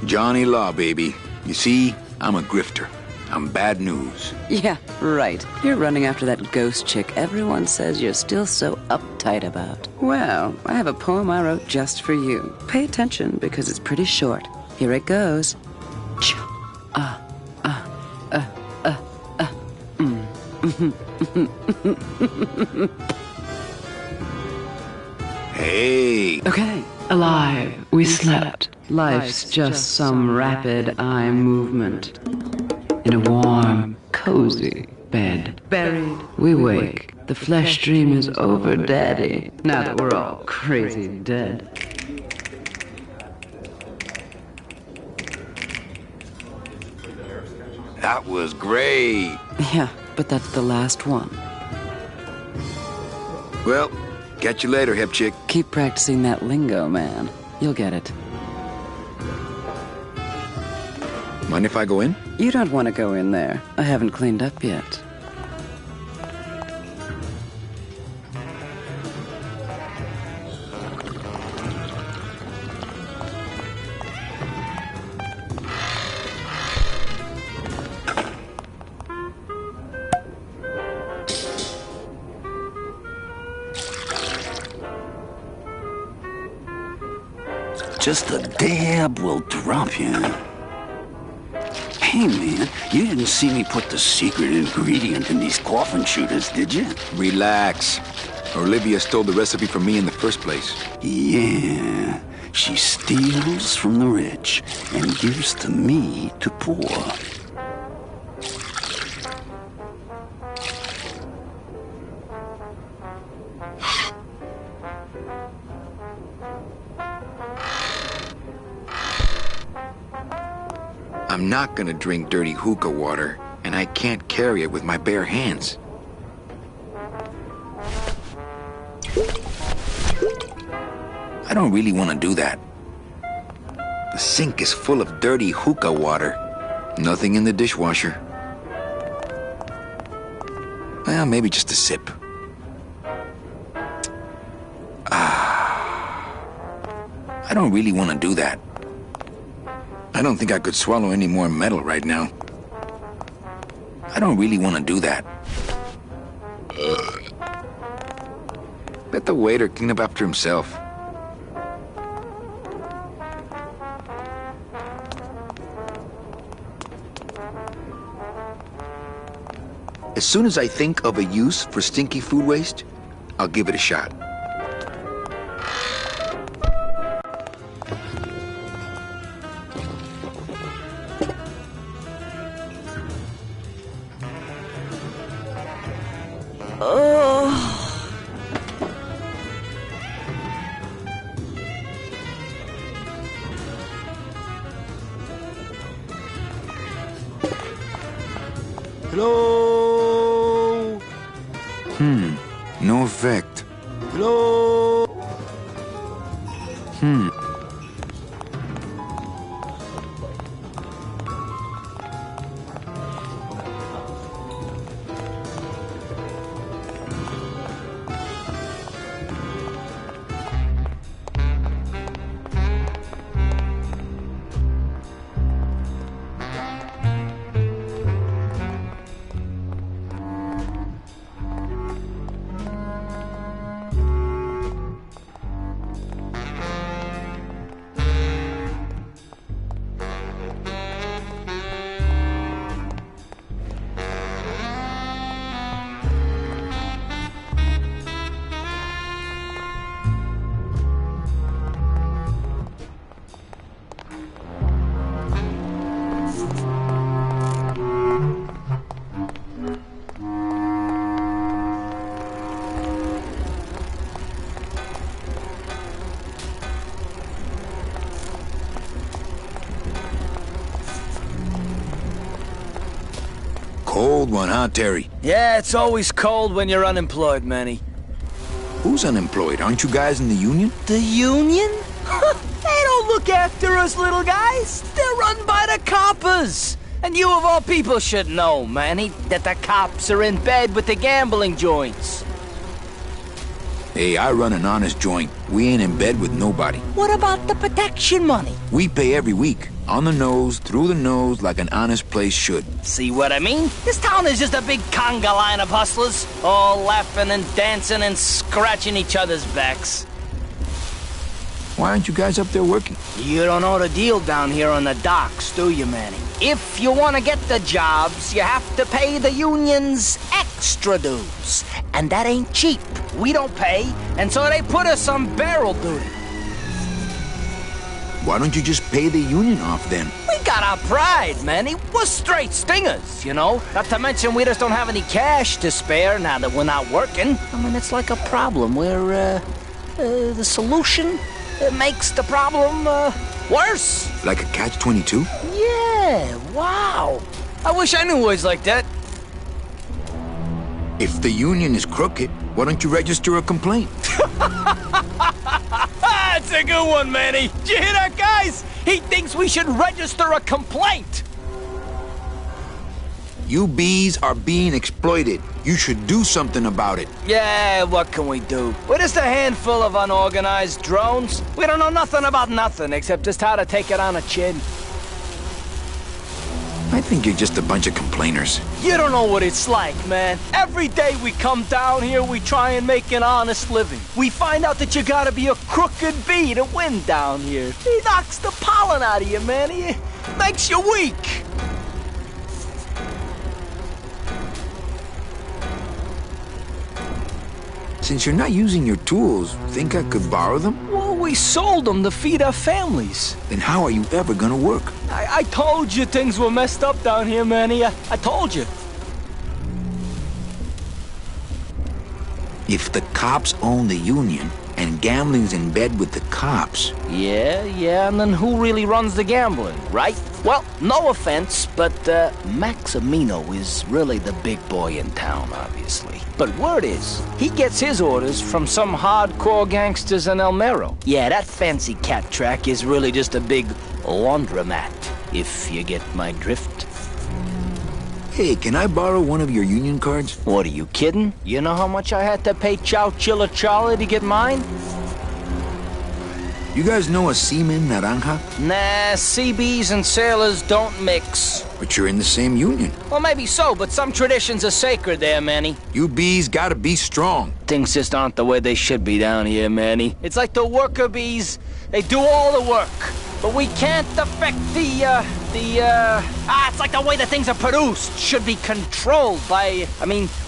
Johnny Law, baby. You see, I'm a grifter. I'm bad news. Yeah, right. You're running after that ghost chick everyone says you're still so uptight about. Well, I have a poem I wrote just for you. Pay attention because it's pretty short. Here it goes. Hey. Okay. Alive, we slept. Life's just some rapid eye movement. In a warm, cozy bed. Buried, we wake. The flesh dream is over, Daddy. Now that we're all crazy dead. That was great. Yeah, but that's the last one. Well, catch you later, hip chick. Keep practicing that lingo, man. You'll get it. Mind if I go in? You don't want to go in there. I haven't cleaned up yet. Just a dab will drop you. Hey, man, you didn't see me put the secret ingredient in these coffin shooters, did you? Relax. Olivia stole the recipe from me in the first place. Yeah, she steals from the rich and gives to me to poor. I'm not gonna drink dirty hookah water, and I can't carry it with my bare hands. I don't really want to do that. The sink is full of dirty hookah water. Nothing in the dishwasher. Well, maybe just a sip. I don't really want to do that. I don't think I could swallow any more metal right now. I don't really want to do that. Let the waiter clean up after himself. As soon as I think of a use for stinky food waste, I'll give it a shot. Hello? No effect. Hello? Cold one, huh, Terry? Yeah, it's always cold when you're unemployed, Manny. Who's unemployed? Aren't you guys in the union? The union? They don't look after us little guys. They're run by the coppers. And you of all people should know, Manny, that the cops are in bed with the gambling joints. Hey, I run an honest joint. We ain't in bed with nobody. What about the protection money? We pay every week. On the nose, through the nose, like an honest place should. See what I mean? This town is just a big conga line of hustlers, all laughing and dancing and scratching each other's backs. Why aren't you guys up there working? You don't know the deal down here on the docks, do you, Manny? If you want to get the jobs, you have to pay the unions extra dues. And that ain't cheap. We don't pay, and so they put us on barrel duty. Why don't you just pay the union off then? We got our pride, Manny. We're straight stingers, you know? Not to mention we just don't have any cash to spare now that we're not working. I mean, it's like a problem where, the solution makes the problem, worse. Like a catch-22? Yeah, wow. I wish I knew words like that. If the union is crooked, why don't you register a complaint? That's a good one, Manny. Did you hear that, guys? He thinks we should register a complaint. You bees are being exploited. You should do something about it. Yeah, what can we do? We're just a handful of unorganized drones. We don't know nothing about nothing except just how to take it on the chin. I think you're just a bunch of complainers. You don't know what it's like, man. Every day we come down here, we try and make an honest living. We find out that you gotta be a crooked bee to win down here. He knocks the pollen out of you, man. He makes you weak. Since you're not using your tools, think I could borrow them? Well, we sold them to feed our families. Then how are you ever gonna work? I told you things were messed up down here, Manny. I told you. If the cops own the union and gambling's in bed with the cops. Yeah, and then who really runs the gambling, right? Well, no offense, but Maximino is really the big boy in town, obviously. But word is, he gets his orders from some hardcore gangsters in El Mero. Yeah, that fancy cat track is really just a big laundromat, if you get my drift. Hey, can I borrow one of your union cards? What, are you kidding? You know how much I had to pay Chow Chilla Charlie to get mine? You guys know a seaman, Naranja? Nah, CBs and sailors don't mix. But you're in the same union. Well, maybe so, but some traditions are sacred there, Manny. You bees gotta be strong. Things just aren't the way they should be down here, Manny. It's like the worker bees. They do all the work. But we can't affect it's like the way the things are produced. Should be controlled by,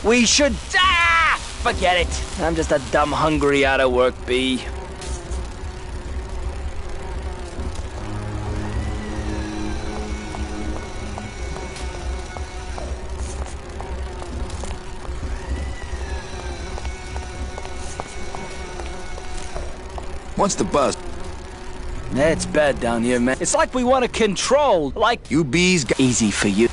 we should, forget it. I'm just a dumb, hungry, out-of-work bee. What's the buzz? It's bad down here, man. It's like we want to control, like... You bees... Easy for you.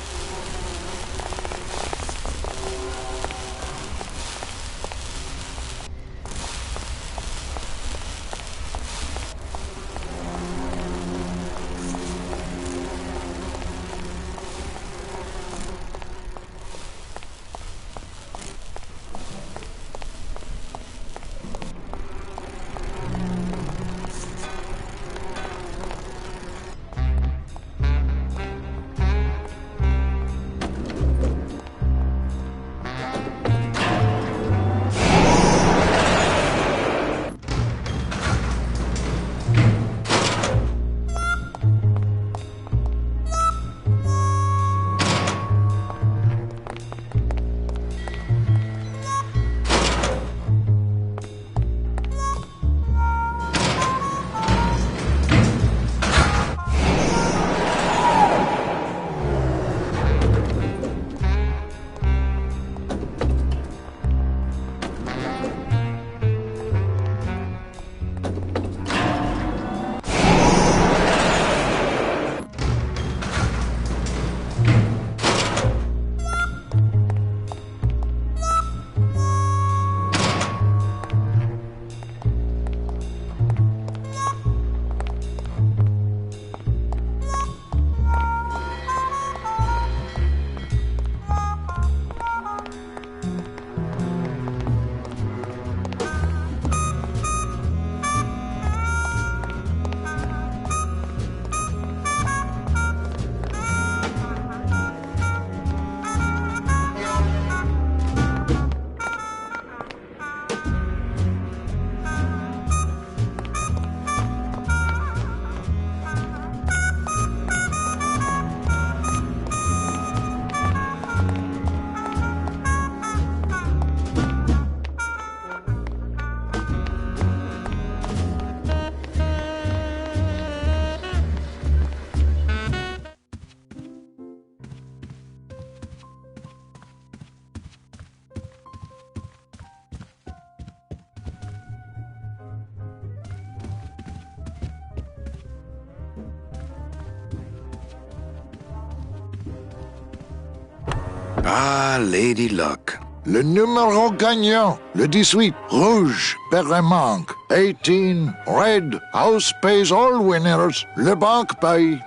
Ah, Lady Luck. Le numéro gagnant, le 18, rouge, père et manque. 18, red, house pays all winners, le banque paye.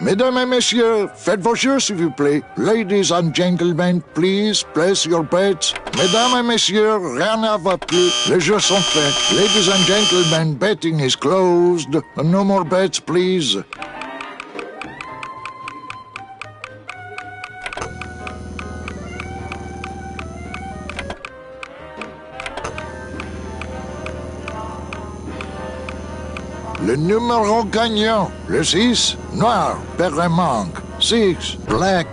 Mesdames et messieurs, faites vos jeux s'il vous plaît. Ladies and gentlemen, please place your bets. Mesdames et messieurs, rien ne va plus. Les jeux sont faits. Ladies and gentlemen, betting is closed. No more bets, please. Le numéro gagnant, le 6, noir, père et manque. 6, black.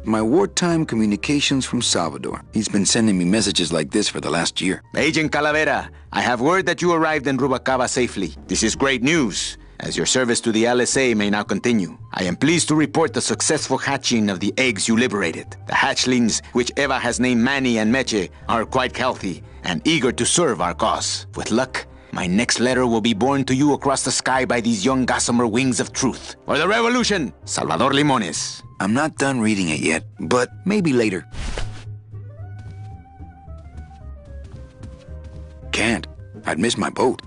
My wartime communications from Salvador. He's been sending me messages like this for the last year. Agent Calavera, I have word that you arrived in Rubalcaba safely. This is great news, as your service to the LSA may now continue. I am pleased to report the successful hatching of the eggs you liberated. The hatchlings, which Eva has named Manny and Meche, are quite healthy and eager to serve our cause. With luck, my next letter will be borne to you across the sky by these young gossamer wings of truth. For the revolution, Salvador Limones. I'm not done reading it yet, but maybe later. Can't. I'd miss my boat.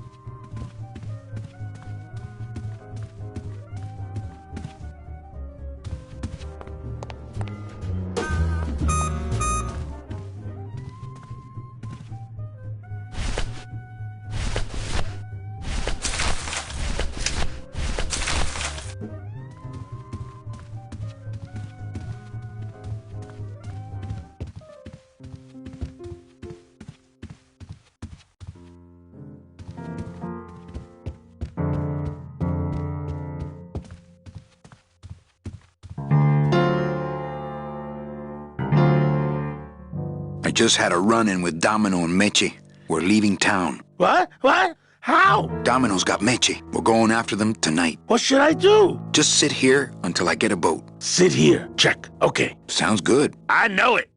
I just had a run-in with Domino and Meche. We're leaving town. What? What? How? Domino's got Meche. We're going after them tonight. What should I do? Just sit here until I get a boat. Sit here. Check. Okay. Sounds good. I know it.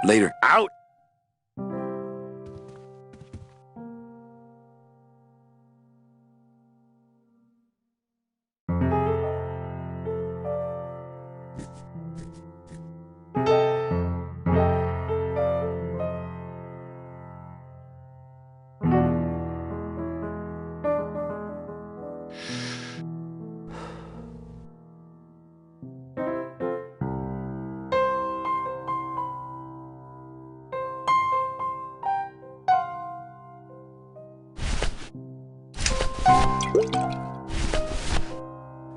Later. Out.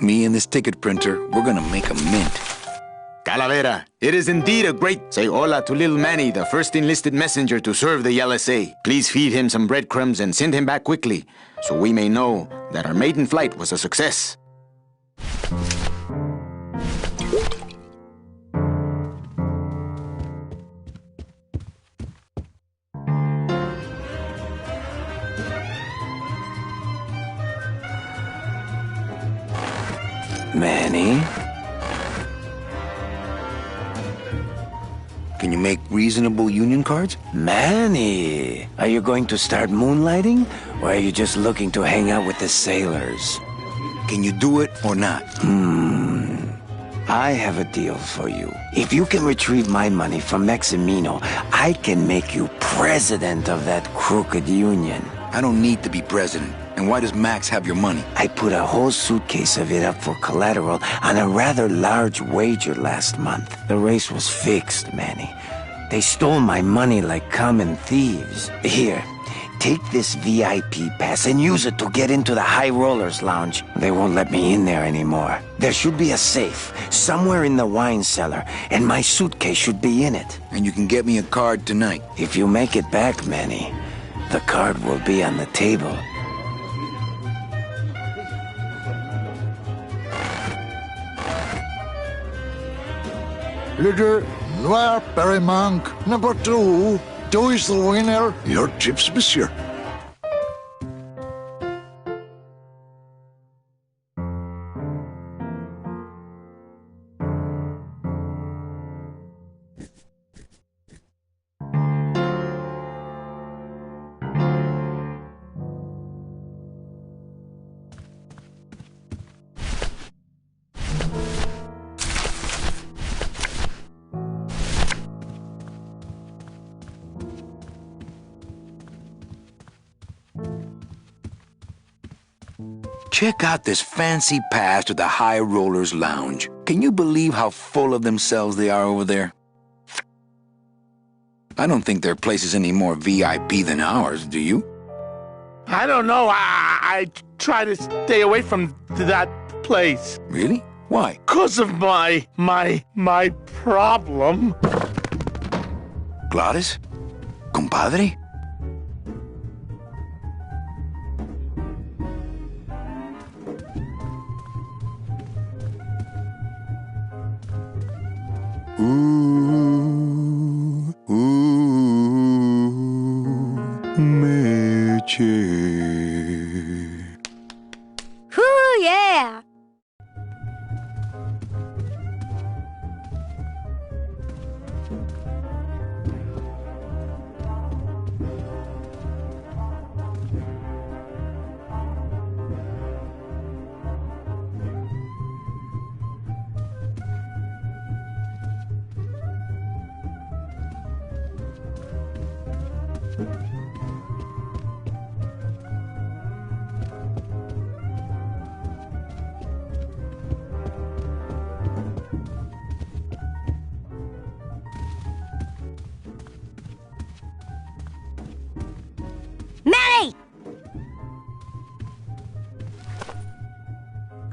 Me and this ticket printer, we're gonna make a mint. Calavera, it is indeed a great... Say hola to little Manny, the first enlisted messenger to serve the LSA. Please feed him some breadcrumbs and send him back quickly, so we may know that our maiden flight was a success. Manny? Can you make reasonable union cards? Manny! Are you going to start moonlighting? Or are you just looking to hang out with the sailors? Can you do it or not? I have a deal for you. If you can retrieve my money from Maximino, I can make you president of that crooked union. I don't need to be president. And why does Max have your money? I put a whole suitcase of it up for collateral on a rather large wager last month. The race was fixed, Manny. They stole my money like common thieves. Here, take this VIP pass and use it to get into the High Rollers Lounge. They won't let me in there anymore. There should be a safe somewhere in the wine cellar, and my suitcase should be in it. And you can get me a card tonight. If you make it back, Manny, the card will be on the table. Leader, Noir Perrimanque, number 2. 2 is the winner. Your chips, monsieur. Check out this fancy pass to the High Rollers Lounge. Can you believe how full of themselves they are over there? I don't think their place is any more VIP than ours, do you? I don't know. I try to stay away from that place. Really? Why? 'Cause of my problem. Gladys? Compadre? Ooh, ooh, Meche. Whoo, yeah! Manny!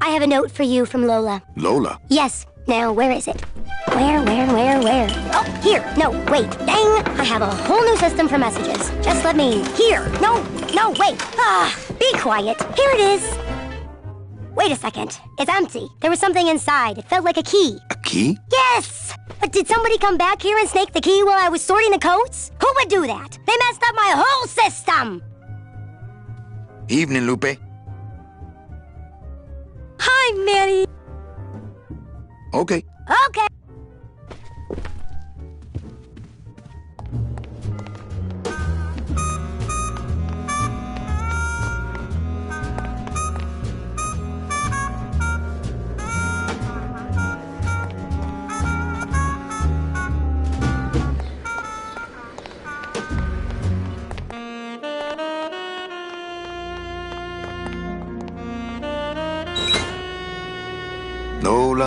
I have a note for you from Lola. Lola? Yes. Now, where is it? Where? Oh, here. No, wait. Dang! I have a whole new system for messages. Just let me... Here. No, wait. Be quiet. Here it is. Wait a second. It's empty. There was something inside. It felt like a key. A key? Yes! But did somebody come back here and snake the key while I was sorting the coats? Who would do that? They messed up my whole system! Evening, Lupe. Hi, Manny. Okay. Okay.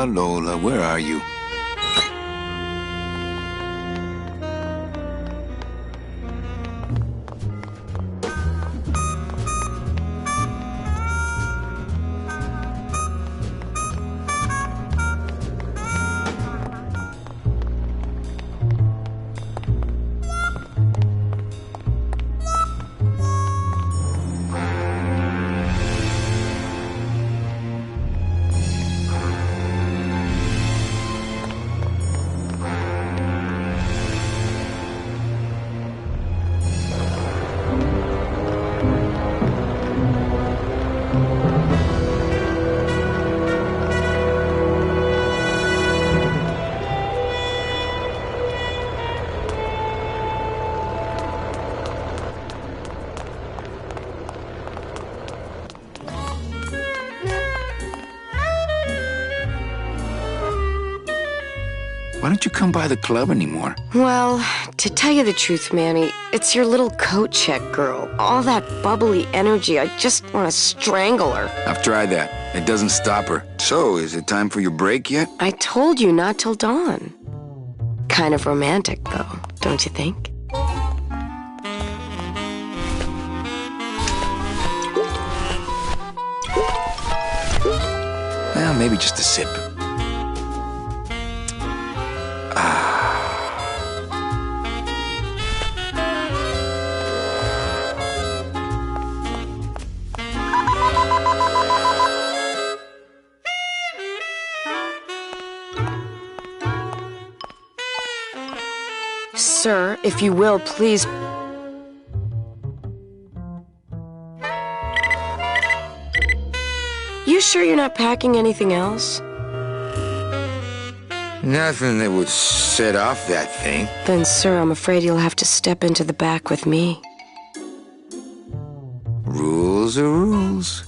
Lola, where are you? Why don't you come by the club anymore? Well, to tell you the truth, Manny, it's your little coat check girl. All that bubbly energy, I just want to strangle her. I've tried that. It doesn't stop her. So, is it time for your break yet? I told you not till dawn. Kind of romantic, though, don't you think? Well, maybe just a sip. Sir, if you will, please... You sure you're not packing anything else? Nothing that would set off that thing. Then, sir, I'm afraid you'll have to step into the back with me. Rules are rules.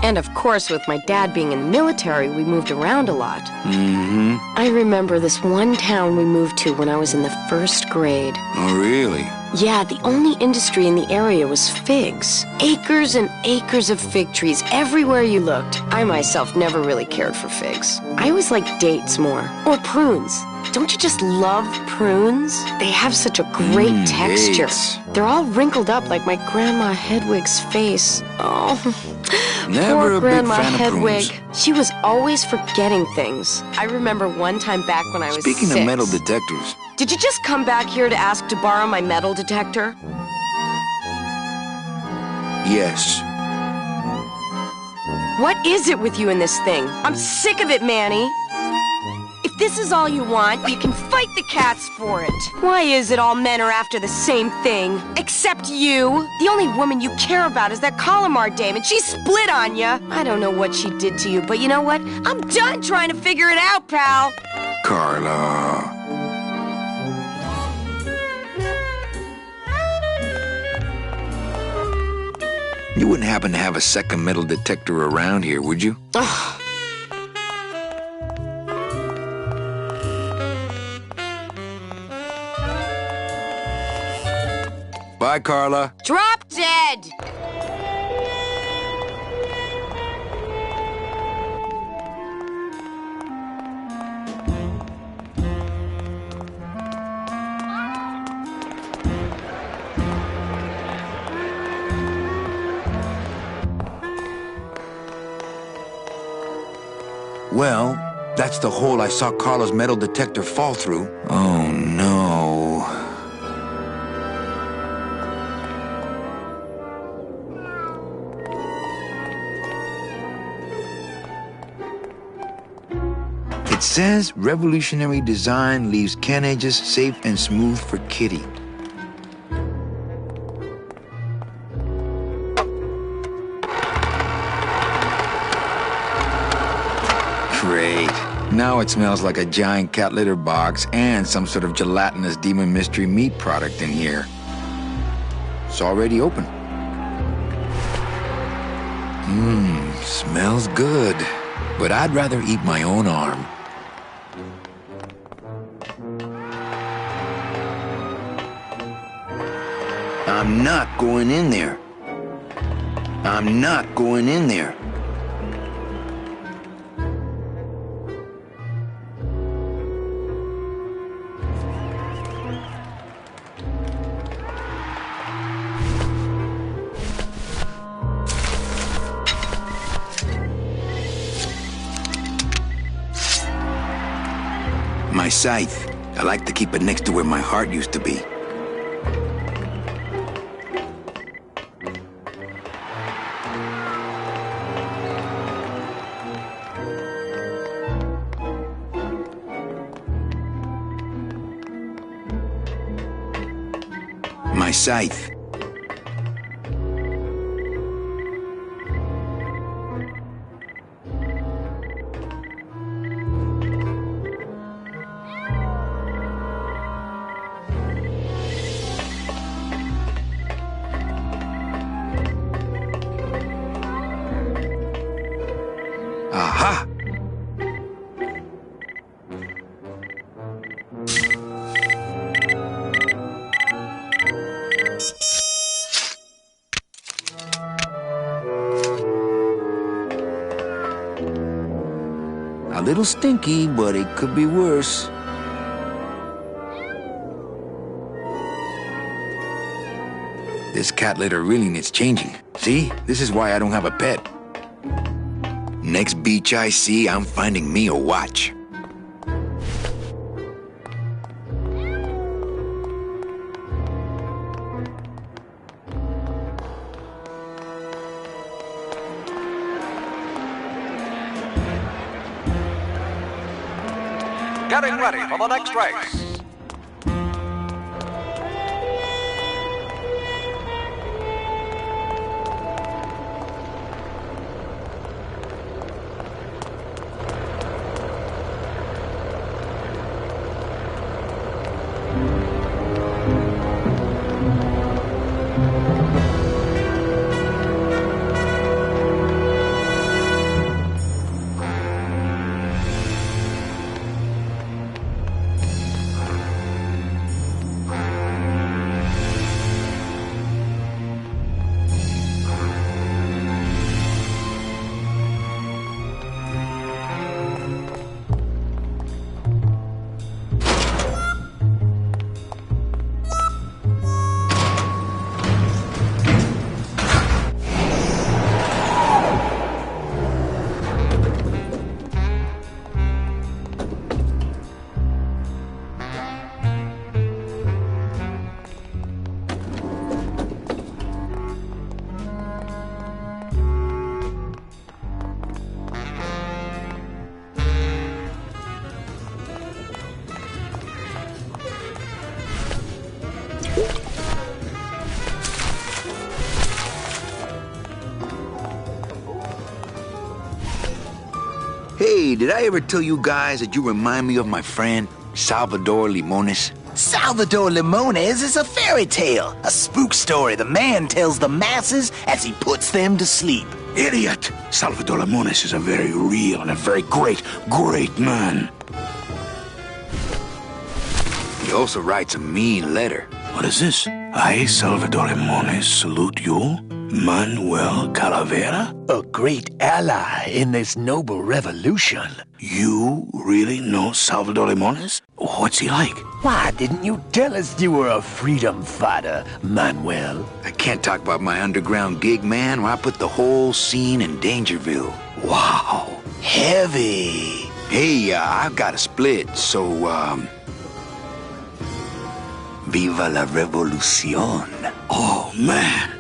And of course, with my dad being in the military, we moved around a lot. Mm-hmm. I remember this one town we moved to when I was in the 1st grade. Oh, really? Yeah, the only industry in the area was figs. Acres and acres of fig trees everywhere you looked. I myself never really cared for figs. I always liked dates more. Or prunes. Don't you just love prunes? They have such a great texture. Dates. They're all wrinkled up like my Grandma Hedwig's face. Oh, Never poor a big Grandma fan of Hedwig. prunes. She was always forgetting things. I remember one time back when I was Speaking 6. of metal detectors, Did you just come back here to ask to borrow my metal detector? yes. What is it with you in this thing? I'm sick of it, Manny. If this is all you want, you can fight the cats for it. Why is it all men are after the same thing? Except you. The only woman you care about is that Calamar dame, and she split on you. I don't know what she did to you, but you know what? I'm done trying to figure it out, pal. Carla. You wouldn't happen to have a second metal detector around here, would you? Ugh. Bye, Carla. Drop dead! Well, that's the hole I saw Carla's metal detector fall through. Oh, no. It says revolutionary design leaves Ken edges safe and smooth for Kitty. Great. Now it smells like a giant cat litter box and some sort of gelatinous demon mystery meat product in here. It's already open. Smells good. But I'd rather eat my own arm. I'm not going in there. I'm not going in there. My scythe. I like to keep it next to where my heart used to be. My scythe. Aha! A little stinky, but it could be worse. This cat litter really needs changing. See? This is why I don't have a pet. Next beach I see, I'm finding me a watch. Getting ready for the next race. Hey, did I ever tell you guys that you remind me of my friend, Salvador Limones? Salvador Limones is a fairy tale, a spook story the man tells the masses as he puts them to sleep. Idiot! Salvador Limones is a very real and a very great man. He also writes a mean letter. What is this? I, Salvador Limones, salute you, Manuel Calavera? A great ally in this noble revolution. You really know Salvador Limones? What's he like? Why didn't you tell us you were a freedom fighter, Manuel? I can't talk about my underground gig, man, where I put the whole scene in Dangerville. Wow, heavy. Hey, I've got a split, so, Viva la revolución. Oh, man.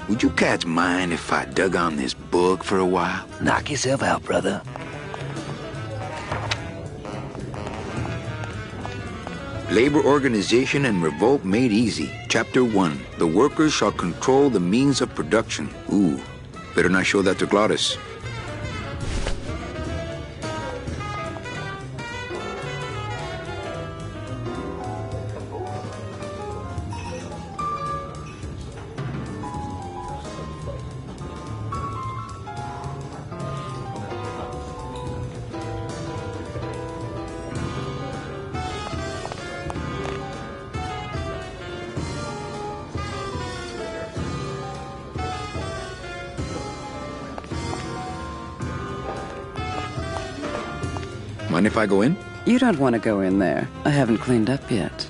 Would you cats mind if I dug on this book for a while? Knock yourself out, brother. Labor Organization and Revolt Made Easy. Chapter 1. The workers shall control the means of production. Ooh, better not show that to Glottis. Mind if I go in? You don't want to go in there. I haven't cleaned up yet.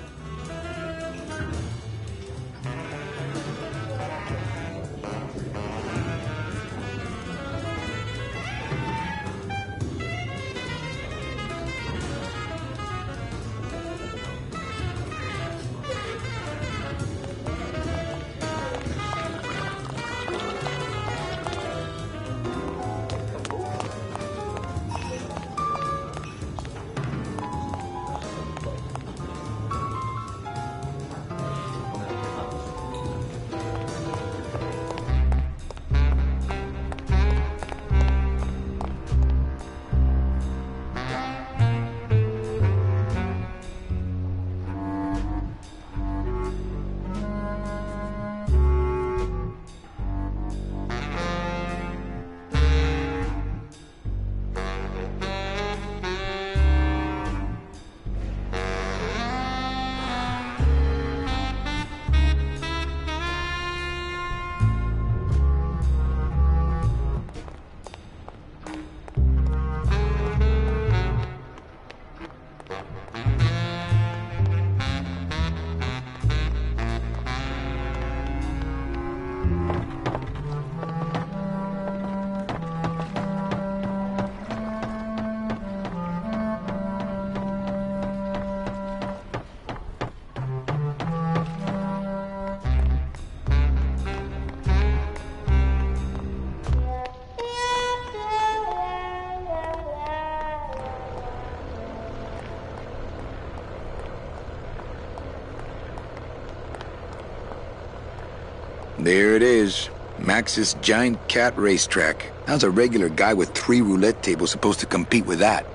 There it is. Max's giant cat racetrack. How's a regular guy with 3 roulette tables supposed to compete with that?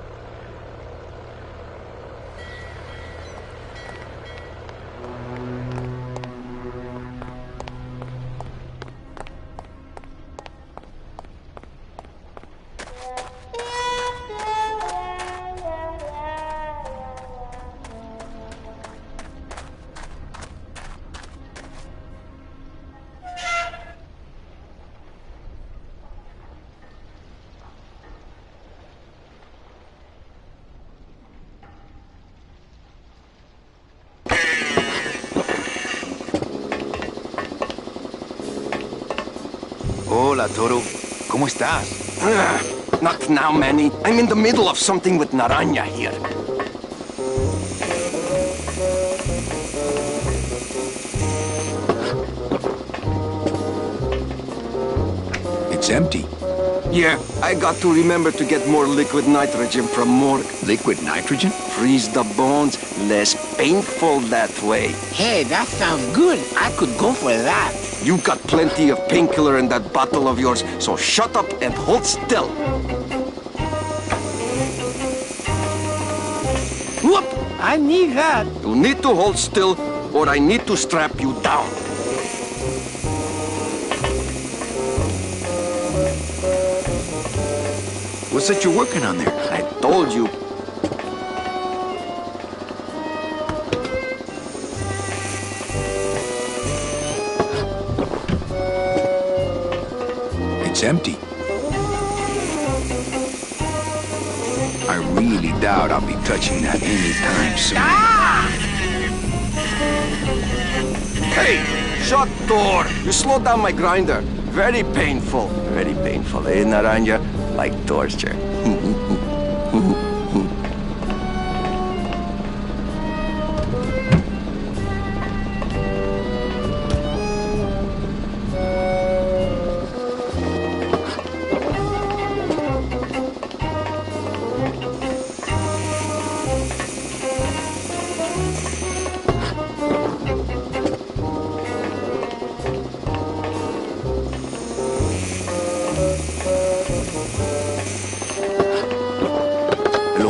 Hola, Toro. ¿Cómo estás? Not now, Manny. I'm in the middle of something with Naranja here. It's empty. Yeah, I got to remember to get more liquid nitrogen from Morgue. Liquid nitrogen? Freeze the bones, less painful that way. Hey, that sounds good. I could go for that. You got plenty of painkiller in that bottle of yours, so shut up and hold still. I need that. You need to hold still, or I need to strap you down. What's that you're working on there? I told you. It's empty. I really doubt I'll be touching that anytime soon. Hey, shut door! You slowed down my grinder. Very painful, eh, Naranja? Like torture.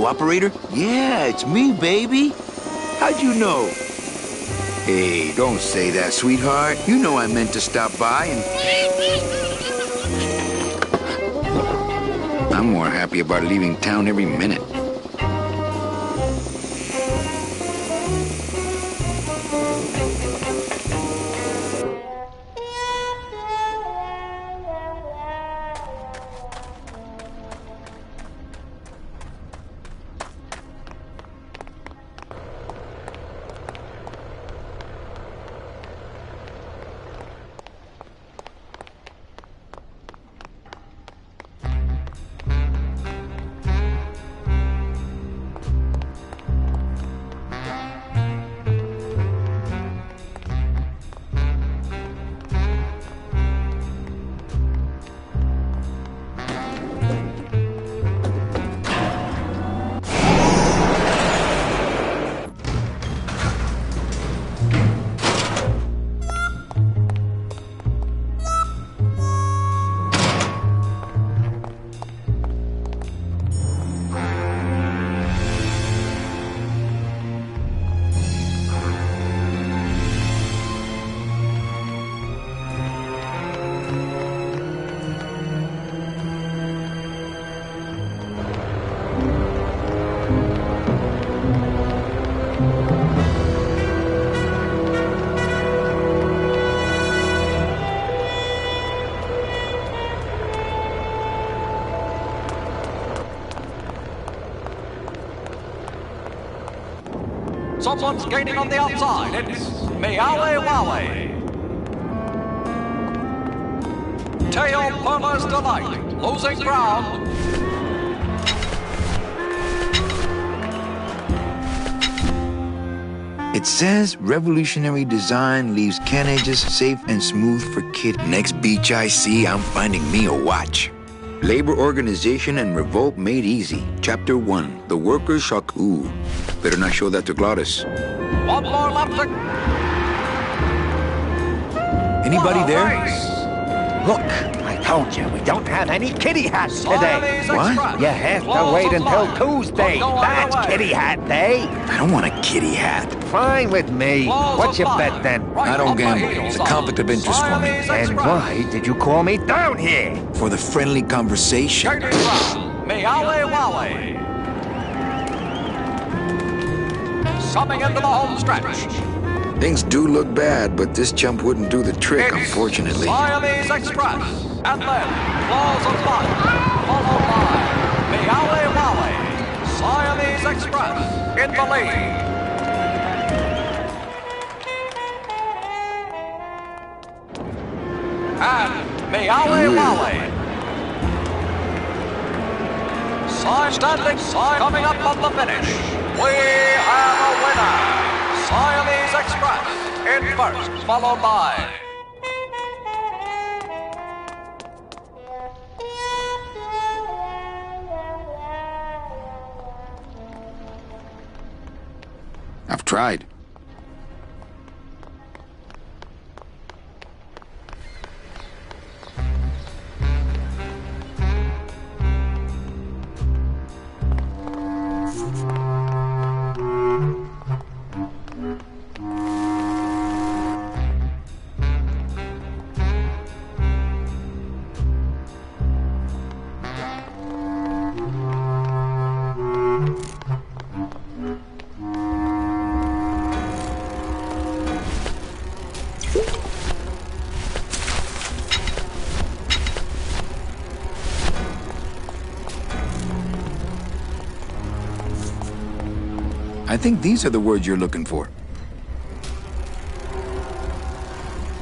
Operator? Yeah, it's me, baby. How'd you know? Hey, don't say that, sweetheart. You know I meant to stop by and... I'm more happy about leaving town every minute. Someone's gaining on the outside. It's Meawe Wawe. Tail Perma's Delight. Losing ground. It says revolutionary design leaves carriages safe and smooth for kids. Next beach I see, I'm finding me a watch. Labor organization and revolt made easy. Chapter 1. The workers shall... Ooh, better not show that to Glottis. One more lap to... Anybody there? Look, I told you, we don't have any kitty hats today. What? You have to wait until Tuesday. That's kitty hat day. I don't want a kitty hat. Fine with me. What's your bet then? I don't gamble. It's a conflict of interest for me. And why did you call me down here? For the friendly conversation. Meawe Wawe. Coming into the home stretch. Things do look bad, but this jump wouldn't do the trick, unfortunately. Siamese Express. And then, Claws of Light. Followed by Meawe Wawe. Siamese Express in the lead. And Meawe Wawe. Standing side coming up on the finish. We have a winner. Siamese Express in first, followed by... I've tried. I think these are the words you're looking for.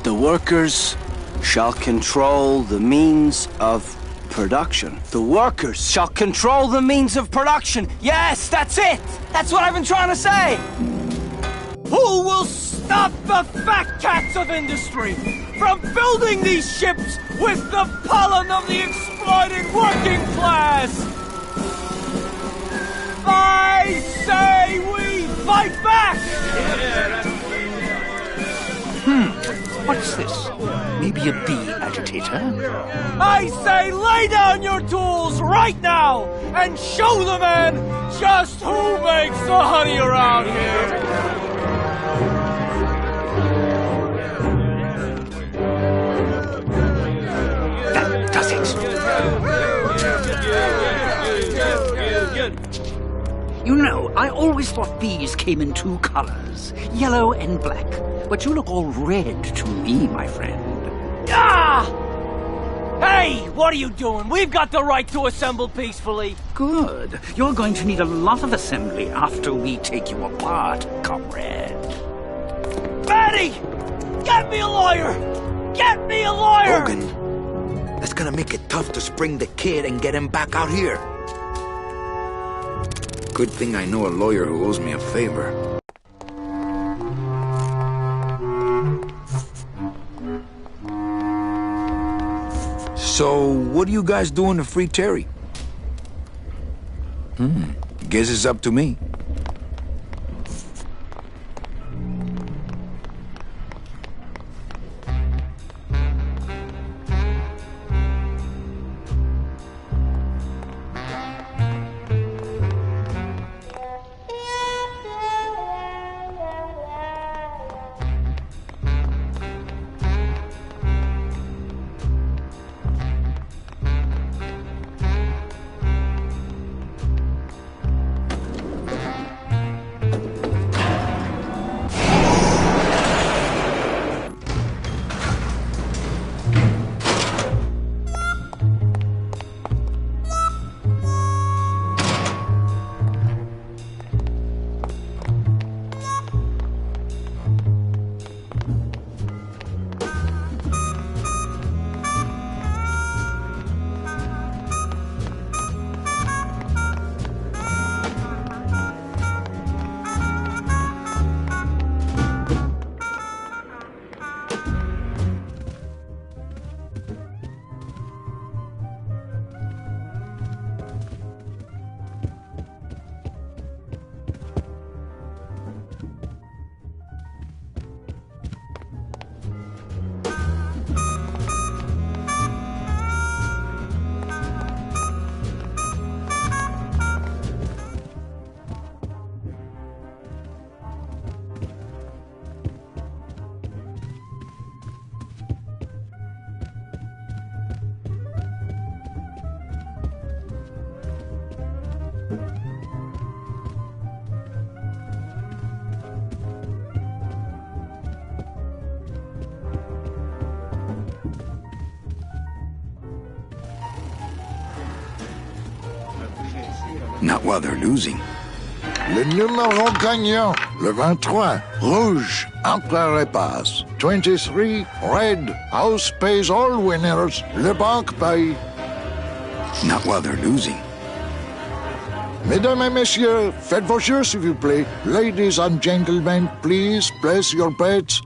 The workers shall control the means of production. The workers shall control the means of production. Yes, that's it! That's what I've been trying to say! Who will stop the fat cats of industry from building these ships with the pollen of the exploited working class? I say we fight back! What's this? Maybe a bee agitator? I say lay down your tools right now and show the men just who makes the honey around here! That does it. You know, I always thought bees came in two colors, yellow and black. But you look all red to me, my friend. Ah! Hey, what are you doing? We've got the right to assemble peacefully. Good. You're going to need a lot of assembly after we take you apart, comrade. Betty! Get me a lawyer! Get me a lawyer! Logan, that's gonna make it tough to spring the kid and get him back out here. Good thing I know a lawyer who owes me a favor. So, what are you guys doing to free Terry? Guess it's up to me. Not while they're losing. Le numéro gagnant, le 23, rouge, entre les passes. 23, red, house pays all winners, le banque paye. Not while they're losing. Mesdames et messieurs, faites vos jeux s'il vous plaît. Ladies and gentlemen, please place your bets